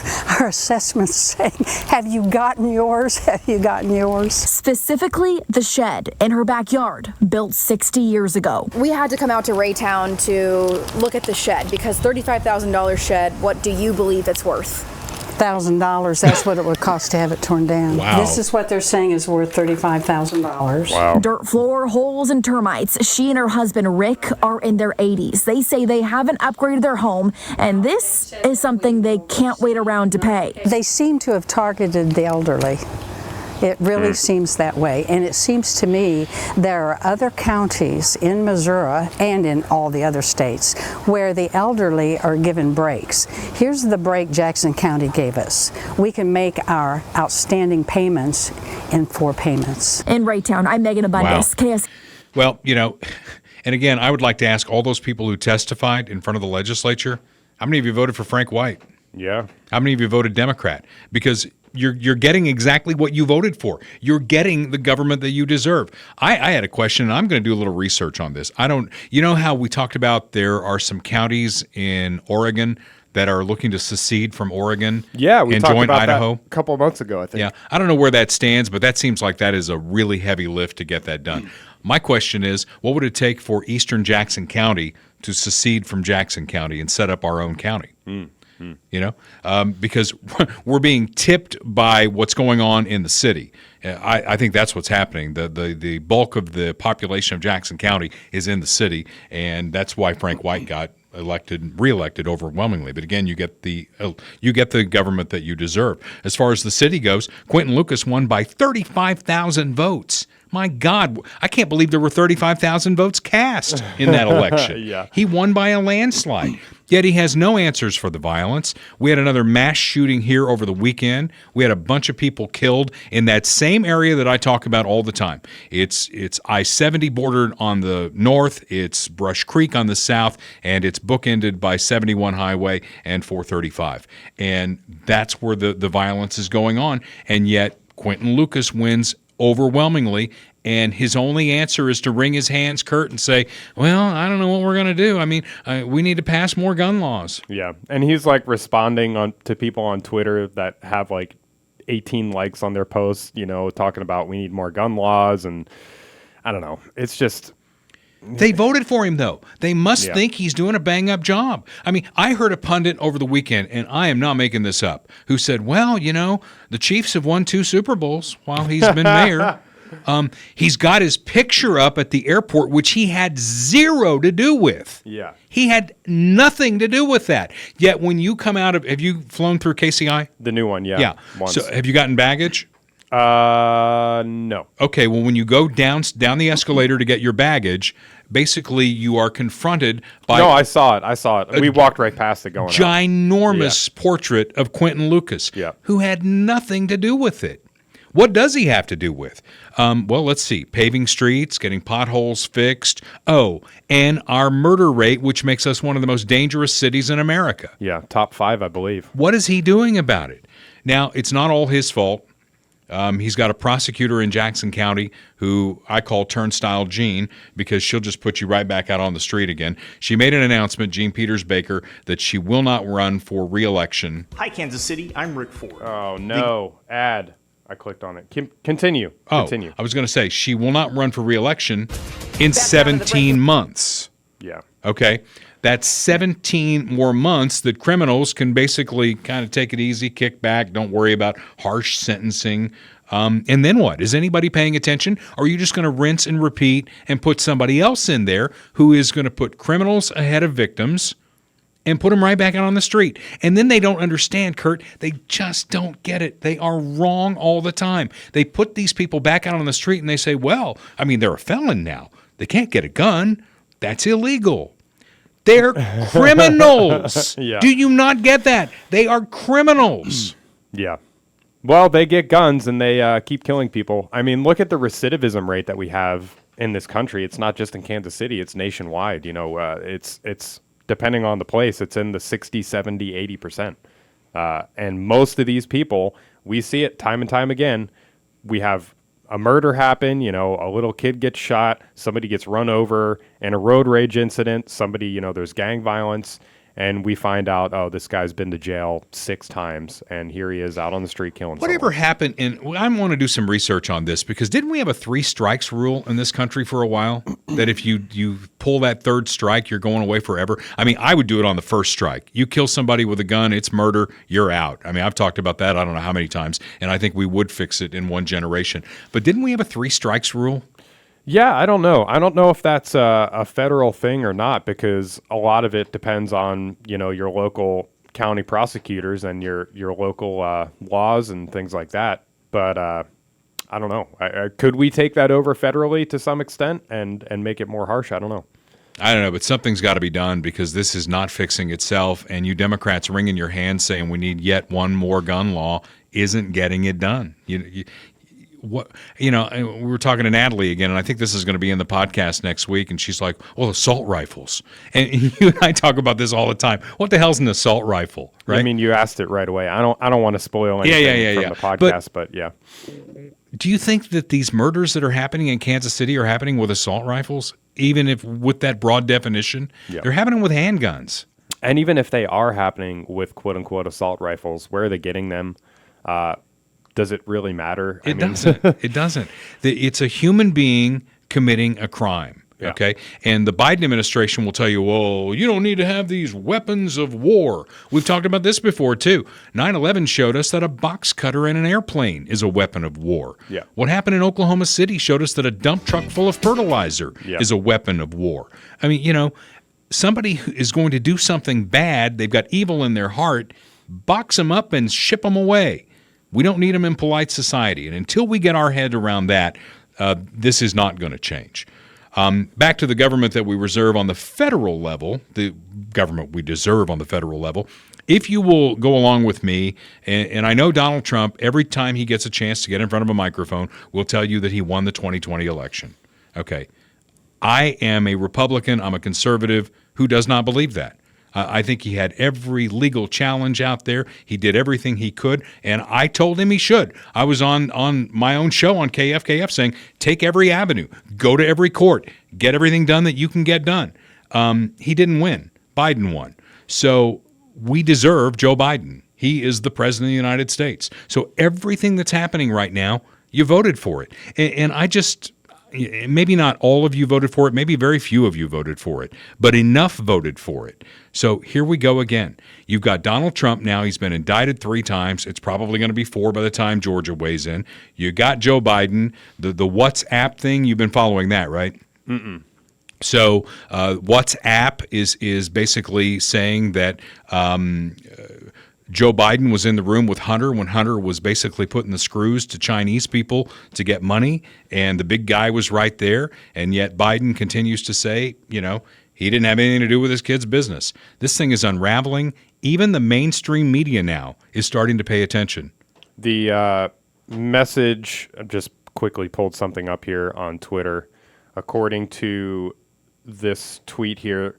assessments saying, have you gotten yours? Have you gotten yours? Specifically, the shed in her backyard, built 60 years ago. We had to come out to Raytown to look at the shed because $35,000 shed, what do you believe it's worth? $1,000. That's what it would cost to have it torn down. Wow. This is what they're saying is worth $35,000. Wow. Dirt floor, holes, and termites. She and her husband, Rick, are in their 80s. They say they haven't upgraded their home, and this is something they can't wait around to pay. They seem to have targeted the elderly. It really seems that way. And it seems to me there are other counties in Missouri and in all the other states where the elderly are given breaks. Here's the break Jackson County gave us. We can make our outstanding payments in 4 payments. In Raytown, I'm Megan Abundis, KS. Well, you know, and again, I would like to ask all those people who testified in front of the legislature, how many of you voted for Frank White? Yeah. How many of you voted Democrat? Because you're getting exactly what you voted for. You're getting the government that you deserve. I had a question, and I'm going to do a little research on this. You know how we talked about there are some counties in Oregon that are looking to secede from Oregon we and talked join about Idaho? that a couple of months ago, I think. Yeah, I don't know where that stands, but that seems like that is a really heavy lift to get that done. My question is, what would it take for eastern Jackson County to secede from Jackson County and set up our own county? You know, because we're being tipped by what's going on in the city. I think that's what's happening. The bulk of the population of Jackson County is in the city, and that's why Frank White got reelected overwhelmingly. But again, you get the government that you deserve. As far as the city goes, Quentin Lucas won by 35,000 votes. My God, I can't believe there were 35,000 votes cast in that election. Yeah. He won by a landslide. Yet he has no answers for the violence. We had another mass shooting here over the weekend. We had a bunch of people killed in that same area that I talk about all the time. It's I-70 bordered on the north, it's Brush Creek on the south, and it's bookended by 71 Highway and 435. And that's where the violence is going on. And yet Quentin Lucas wins overwhelmingly, and his only answer is to wring his hands, Kurt, and say, well, I don't know what we're going to do. I mean, we need to pass more gun laws. Yeah, and he's like responding to people on Twitter that have like 18 likes on their posts, you know, talking about we need more gun laws, and I don't know. It's just... They voted for him, though. They must think he's doing a bang-up job. I mean, I heard a pundit over the weekend, and I am not making this up, who said, well, you know, the Chiefs have won 2 Super Bowls while he's been mayor. He's got his picture up at the airport, which he had zero to do with. Yeah. He had nothing to do with that. Yet when you come out of... Have you flown through KCI? The new one, yeah. Yeah. Once. So have you gotten baggage? No. Okay, well, when you go down the escalator to get your baggage, basically you are confronted by... No, I saw it. We walked right past it going ginormous portrait of Quentin Lucas, who had nothing to do with it. What does he have to do with? Well, let's see. Paving streets, getting potholes fixed. Oh, and our murder rate, which makes us one of the most dangerous cities in America. Yeah, top 5, I believe. What is he doing about it? Now, it's not all his fault. He's got a prosecutor in Jackson County who I call Turnstile Jean, because she'll just put you right back out on the street again. She made an announcement, Jean Peters Baker, that she will not run for re-election. Hi, Kansas City. I'm Rick Ford. Oh, no. Ad. I clicked on it. Continue. Continue. I was going to say, she will not run for re-election in 17 months. Yeah. Okay? That's 17 more months that criminals can basically kind of take it easy, kick back, don't worry about harsh sentencing. And then what? Is anybody paying attention? Or are you just going to rinse and repeat and put somebody else in there who is going to put criminals ahead of victims and put them right back out on the street? And then they don't understand, Kurt. They just don't get it. They are wrong all the time. They put these people back out on the street and they say, well, I mean, they're a felon now. They can't get a gun. That's illegal. They're criminals. Yeah. Do you not get that? They are criminals. Yeah. Well, they get guns and they keep killing people. I mean, look at the recidivism rate that we have in this country. It's not just in Kansas City. It's nationwide. You know, it's depending on the place, it's in the 60, 70, 80%. And most of these people, we see it time and time again. We have a murder happen, you know, a little kid gets shot, somebody gets run over in a road rage incident, somebody, you know, there's gang violence. And we find out, oh, this guy's been to jail 6 times, and here he is out on the street killing Whatever happened, and I want to do some research on this, because didn't we have a 3 strikes rule in this country for a while? That if you pull that 3rd strike, you're going away forever? I mean, I would do it on the 1st strike. You kill somebody with a gun, it's murder, you're out. I mean, I've talked about that I don't know how many times, and I think we would fix it in one generation. But didn't we have a 3 strikes rule? Yeah, I don't know. I don't know if that's a federal thing or not, because a lot of it depends on, you know, your local county prosecutors and your local laws and things like that. But I don't know. Could we take that over federally to some extent and make it more harsh? I don't know. I don't know, but something's got to be done, because this is not fixing itself. And you Democrats wringing your hands saying we need yet one more gun law isn't getting it done. We were talking to Natalie again, and I think this is going to be in the podcast next week, and she's like, well, assault rifles. And you and I talk about this all the time. What the hell's an assault rifle, right? I mean, you asked it right away. I don't want to spoil anything from the podcast, but yeah. Do you think that these murders that are happening in Kansas City are happening with assault rifles, even if with that broad definition? Yep. They're happening with handguns. And even if they are happening with quote-unquote assault rifles, where are they getting them? Does it really matter? It doesn't. It doesn't. It's a human being committing a crime. Yeah. Okay. And the Biden administration will tell you, well, you don't need to have these weapons of war. We've talked about this before, too. 9/11 showed us that a box cutter in an airplane is a weapon of war. Yeah. What happened in Oklahoma City showed us that a dump truck full of fertilizer is a weapon of war. I mean, you know, somebody who is going to do something bad, they've got evil in their heart, box them up and ship them away. We don't need them in polite society. And until we get our head around that, this is not going to change. Back to the government that we reserve on the federal level, the government we deserve on the federal level. If you will go along with me, and I know Donald Trump, every time he gets a chance to get in front of a microphone, will tell you that he won the 2020 election. Okay. I am a Republican. I'm a conservative who does not believe that. I think he had every legal challenge out there. He did everything he could, and I told him he should. I was on my own show on KFKF saying, take every avenue, go to every court, get everything done that you can get done. He didn't win. Biden won. So we deserve Joe Biden. He is the president of the United States. So everything that's happening right now, you voted for it. And I just... Maybe not all of you voted for it. Maybe very few of you voted for it. But enough voted for it. So here we go again. You've got Donald Trump now. He's been indicted 3 times. It's probably going to be 4 by the time Georgia weighs in. You got Joe Biden. The WhatsApp thing, you've been following that, right? Mm-mm. So WhatsApp is basically saying that Joe Biden was in the room with Hunter when Hunter was basically putting the screws to Chinese people to get money, and the big guy was right there, and yet Biden continues to say, you know, he didn't have anything to do with his kid's business. This thing is unraveling. Even the mainstream media now is starting to pay attention. The message, I just quickly pulled something up here on Twitter. According to this tweet here,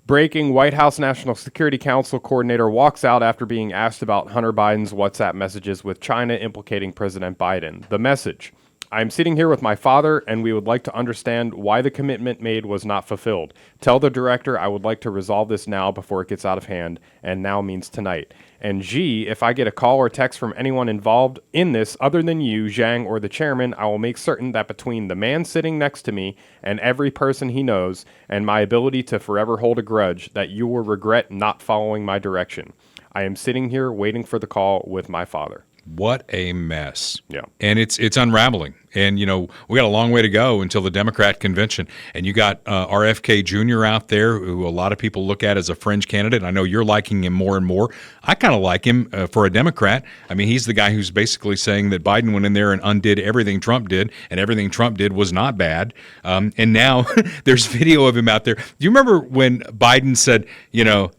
breaking, White House National Security Council coordinator walks out after being asked about Hunter Biden's WhatsApp messages with China implicating President Biden. The message: I'm sitting here with my father, and we would like to understand why the commitment made was not fulfilled. Tell the director I would like to resolve this now before it gets out of hand, and now means tonight. And G, if I get a call or text from anyone involved in this other than you, Zhang, or the chairman, I will make certain that between the man sitting next to me and every person he knows, and my ability to forever hold a grudge, that you will regret not following my direction. I am sitting here waiting for the call with my father. What a mess. Yeah. And it's unraveling. And, we got a long way to go until the Democrat convention. And you got RFK Jr. out there, who a lot of people look at as a fringe candidate. I know you're liking him more and more. I kind of like him for a Democrat. I mean, he's the guy who's basically saying that Biden went in there and undid everything Trump did, and everything Trump did was not bad. And now there's video of him out there. Do you remember when Biden said,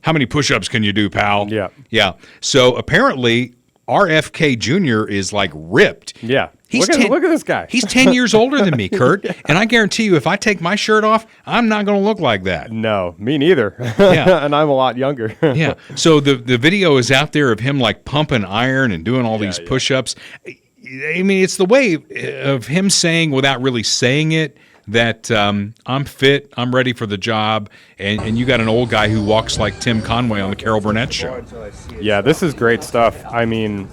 how many push-ups can you do, pal? Yeah. Yeah. So apparently RFK Jr. is like ripped. Yeah. Look at this guy. He's 10 years older than me, Kurt. Yeah. And I guarantee you, if I take my shirt off, I'm not going to look like that. No, me neither. Yeah. And I'm a lot younger. Yeah. So the video is out there of him like pumping iron and doing all these push-ups. I mean, it's the way of him saying without really saying it that I'm fit, I'm ready for the job, and you got an old guy who walks like Tim Conway on the Carol Burnett show. Yeah, this is great stuff. I mean,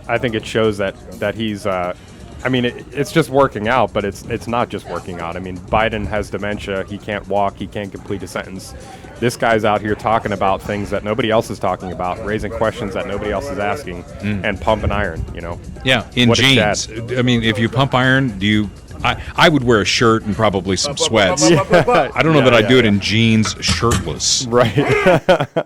I think it shows that he's it's just working out, but it's not just working out. I mean, Biden has dementia, he can't walk, he can't complete a sentence. This guy's out here talking about things that nobody else is talking about, raising questions that nobody else is asking, and pumping iron, Yeah, in jeans. I mean, if you pump iron, do you... I would wear a shirt and probably some sweats. I don't know that I'd do it in jeans, shirtless. Right.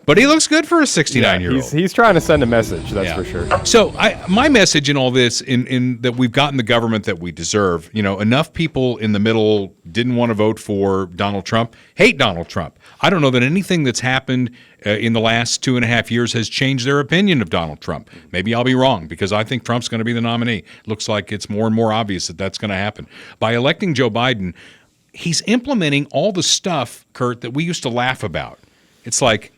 But he looks good for a 69-year-old. He's trying to send a message, that's for sure. So my message in all this, in that we've gotten the government that we deserve, enough people in the middle didn't want to vote for Donald Trump, hate Donald Trump. I don't know that anything that's happened in the last 2.5 years has changed their opinion of Donald Trump. Maybe I'll be wrong, because I think Trump's going to be the nominee. Looks like it's more and more obvious that that's going to happen. By electing Joe Biden, he's implementing all the stuff, Kurt, that we used to laugh about. It's like,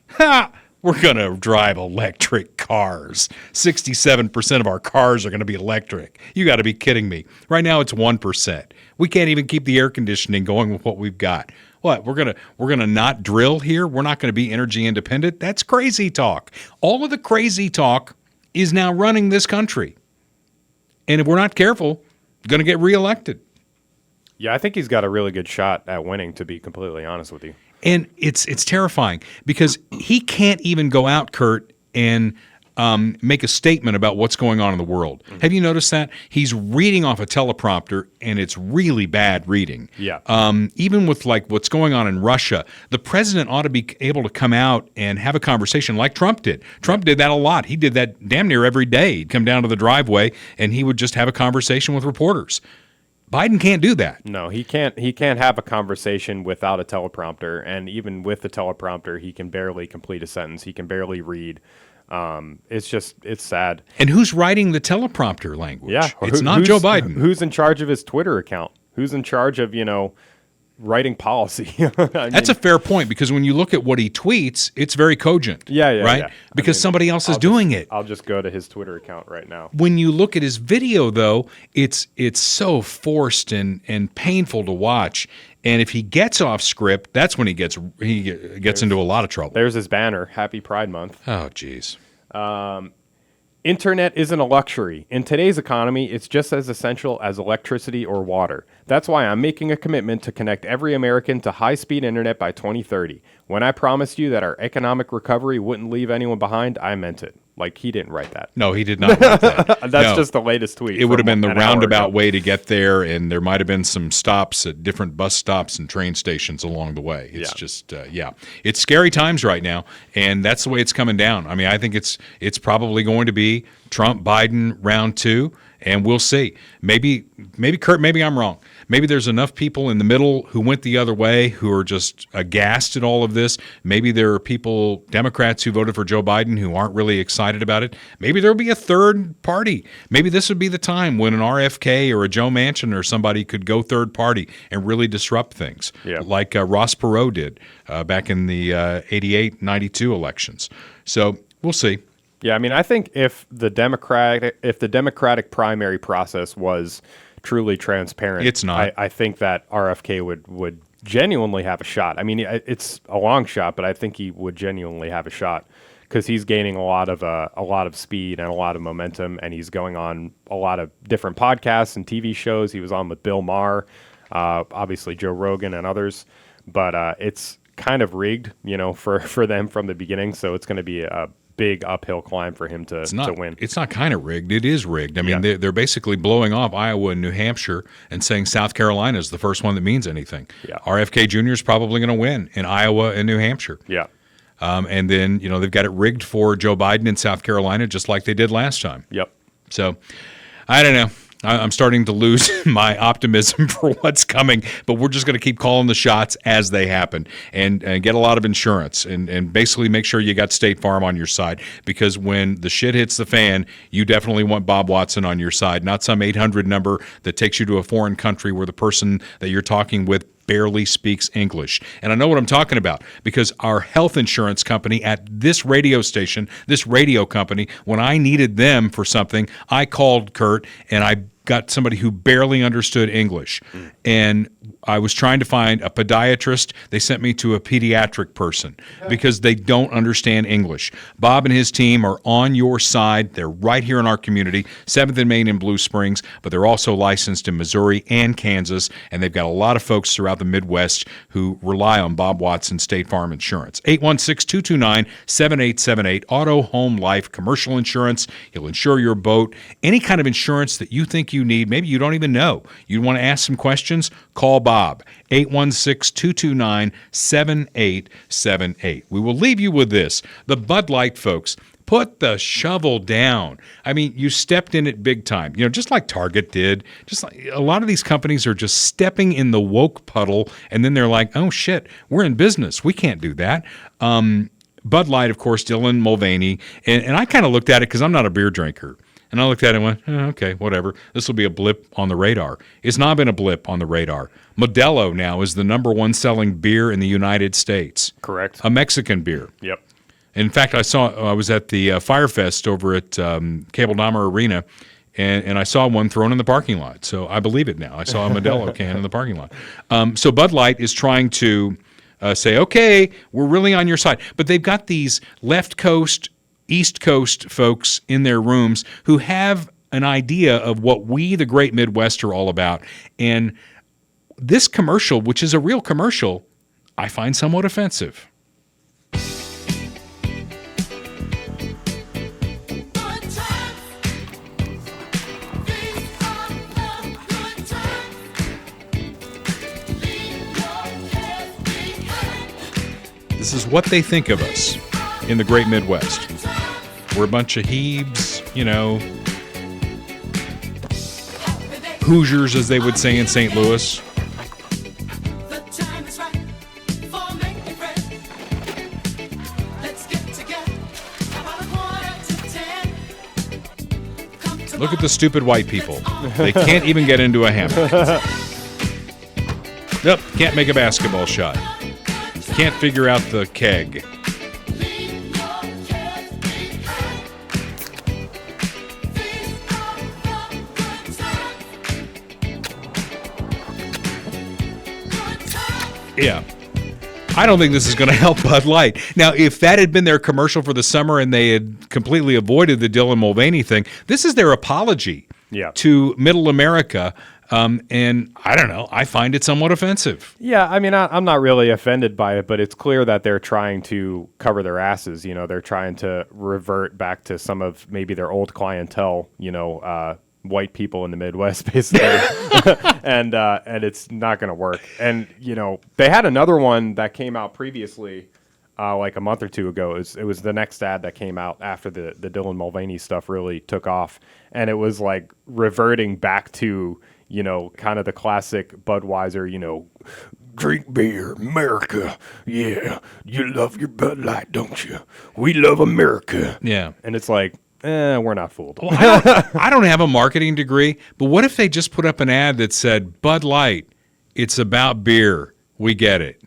we're going to drive electric cars. 67% of our cars are going to be electric. You got to be kidding me. Right now it's 1%. We can't even keep the air conditioning going with what we've got. What, we're gonna not drill here? We're not going to be energy independent? That's crazy talk. All of the crazy talk is now running this country. And if we're not careful, we're going to get reelected. Yeah, I think he's got a really good shot at winning, to be completely honest with you. And it's terrifying because he can't even go out, Kurt, and make a statement about what's going on in the world. Mm-hmm. Have you noticed that? He's reading off a teleprompter, and it's really bad reading. Yeah. Even with like what's going on in Russia, the president ought to be able to come out and have a conversation like Trump did. Trump did that a lot. He did that damn near every day. He'd come down to the driveway, and he would just have a conversation with reporters. Biden can't do that. No, he can't have a conversation without a teleprompter, and even with the teleprompter, he can barely complete a sentence. He can barely read. It's sad. And who's writing the teleprompter language? Yeah. It's not Joe Biden. Who's in charge of his Twitter account? Who's in charge of, writing policy? That's a fair point, because when you look at what he tweets, it's very cogent. Yeah. Right? Yeah. Because somebody else is doing it. I'll just go to his Twitter account right now. When you look at his video, though, it's so forced and painful to watch. And if he gets off script, that's when he gets into a lot of trouble. There's his banner, Happy Pride Month. Oh, geez. Internet isn't a luxury. In today's economy, it's just as essential as electricity or water. That's why I'm making a commitment to connect every American to high-speed internet by 2030. When I promised you that our economic recovery wouldn't leave anyone behind, I meant it. Like, he didn't write that. No, he did not write that. That's just the latest tweet. It would have been the roundabout way to get there, and there might have been some stops at different bus stops and train stations along the way. It's just, it's scary times right now, and that's the way it's coming down. I mean, I think it's probably going to be Trump, Biden, round 2, and we'll see. Maybe Kurt, maybe I'm wrong. Maybe there's enough people in the middle who went the other way who are just aghast at all of this. Maybe there are people, Democrats, who voted for Joe Biden who aren't really excited about it. Maybe there'll be a third party. Maybe this would be the time when an RFK or a Joe Manchin or somebody could go third party and really disrupt things, like Ross Perot did back in the 88-92 elections. So we'll see. Yeah, I mean, I think if the Democratic primary process was truly transparent, It's not. I think that RFK would genuinely have a shot. I mean, it's a long shot, but I think he would genuinely have a shot because he's gaining a lot of speed and a lot of momentum, and he's going on a lot of different podcasts and TV shows. He was on with Bill Maher, obviously Joe Rogan and others, but it's kind of rigged, for them from the beginning. So it's going to be a big uphill climb for him to win. It's not kind of rigged. It is rigged. I mean, they're basically blowing off Iowa and New Hampshire and saying South Carolina is the first one that means anything. Yeah. RFK Jr. is probably going to win in Iowa and New Hampshire. Yeah. And then, they've got it rigged for Joe Biden in South Carolina, just like they did last time. Yep. So, I don't know. I'm starting to lose my optimism for what's coming, but we're just going to keep calling the shots as they happen and get a lot of insurance and basically make sure you got State Farm on your side, because when the shit hits the fan, you definitely want Bob Watson on your side, not some 800 number that takes you to a foreign country where the person that you're talking with barely speaks English. And I know what I'm talking about because our health insurance company at this radio station, this radio company, when I needed them for something, I called Curt and I got somebody who barely understood English. And I was trying to find a podiatrist. They sent me to a pediatric person because they don't understand English. Bob and his team are on your side. They're right here in our community, 7th and Main in Blue Springs, but they're also licensed in Missouri and Kansas, and they've got a lot of folks throughout the Midwest who rely on Bob Watson State Farm Insurance. 816-229-7878, auto, home, life, commercial insurance. He'll insure your boat, any kind of insurance that you think you need. Maybe you don't even know. You want to ask some questions? Call Bob, 816-229-7878. We will leave you with this. The Bud Light folks, put the shovel down. I mean, you stepped in it big time, just like Target did. Just like a lot of these companies are just stepping in the woke puddle, and then they're like, oh shit, we're in business. We can't do that. Bud Light, of course, Dylan Mulvaney, and I kind of looked at it because I'm not a beer drinker. And I looked at it and went, okay, whatever. This will be a blip on the radar. It's not been a blip on the radar. Modelo now is the #1 selling beer in the United States. Correct. A Mexican beer. Yep. In fact, I was at the Fire Fest over at Cable Dahmer Arena, and I saw one thrown in the parking lot. So I believe it now. I saw a Modelo can in the parking lot. So Bud Light is trying to say, okay, we're really on your side. But they've got these left coast, East Coast folks in their rooms who have an idea of what we, the great Midwest, are all about. And this commercial, which is a real commercial, I find somewhat offensive. This is what they think of us in the great Midwest. We're a bunch of Hebes, Hoosiers, as they would say in St. Louis. Look at the stupid white people. They can't even get into a hammock. Nope, can't make a basketball shot. Can't figure out the keg. Yeah. I don't think this is going to help Bud Light. Now, if that had been their commercial for the summer and they had completely avoided the Dylan Mulvaney thing, this is their apology to Middle America. And I don't know. I find it somewhat offensive. Yeah, I mean, I'm not really offended by it, but it's clear that they're trying to cover their asses. They're trying to revert back to some of maybe their old clientele, white people in the Midwest, basically. and it's not going to work. And, they had another one that came out previously, like a month or two ago. It was the next ad that came out after the Dylan Mulvaney stuff really took off. And it was like reverting back to, kind of the classic Budweiser, drink beer, America. Yeah, you love your Bud Light, don't you? We love America. Yeah. And it's like, we're not fooled. Well, I don't have a marketing degree, but what if they just put up an ad that said, Bud Light, it's about beer. We get it.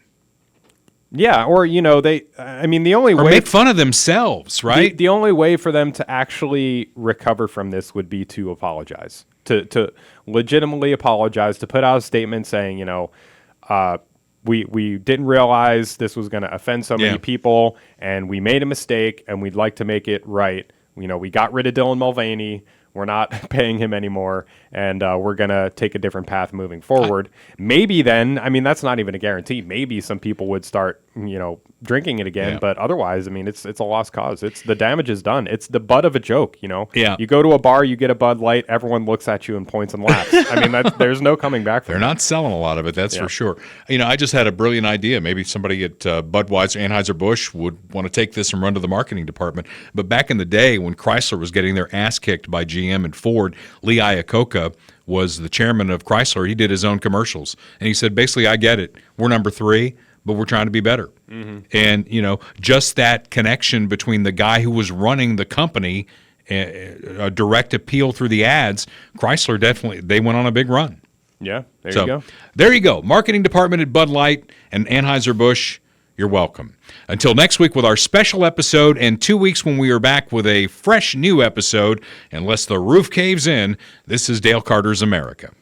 Yeah, or, the only way... Or make fun of themselves, right? The only way for them to actually recover from this would be to apologize to legitimately apologize, to put out a statement saying, you know, we didn't realize this was going to offend so many people, and we made a mistake, and we'd like to make it right. You know, we got rid of Dylan Mulvaney. We're not paying him anymore, and we're going to take a different path moving forward. Maybe then, I mean, that's not even a guarantee. Maybe some people would start, you know, drinking it again, but otherwise, I mean, it's a lost cause. The damage is done. It's the butt of a joke, you know? Yeah. You go to a bar, you get a Bud Light, everyone looks at you and points and laughs. I mean, there's no coming back from They're not selling a lot of it, that's for sure. You know, I just had a brilliant idea. Maybe somebody at Budweiser, Anheuser-Busch would want to take this and run to the marketing department. But back in the day when Chrysler was getting their ass kicked by GM and Ford, Lee Iacocca was the chairman of Chrysler. He did his own commercials. And he said, basically, I get it. We're number 3, but we're trying to be better. Mm-hmm. And, you know, just that connection between the guy who was running the company, a direct appeal through the ads, Chrysler definitely, they went on a big run. Yeah, there you go. There you go. Marketing department at Bud Light and Anheuser-Busch, you're welcome. Until next week with our special episode, and 2 weeks when we are back with a fresh new episode, unless the roof caves in, this is Dale Carter's America.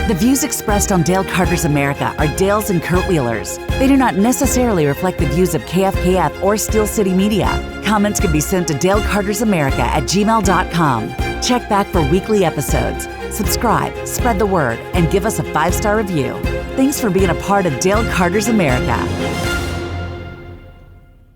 The views expressed on Dale Carter's America are Dale's and Kurt Wheeler's. They do not necessarily reflect the views of KFKF or Steel City Media. Comments can be sent to dalecartersamerica@gmail.com. Check back for weekly episodes. Subscribe, spread the word, and give us a 5-star review. Thanks for being a part of Dale Carter's America.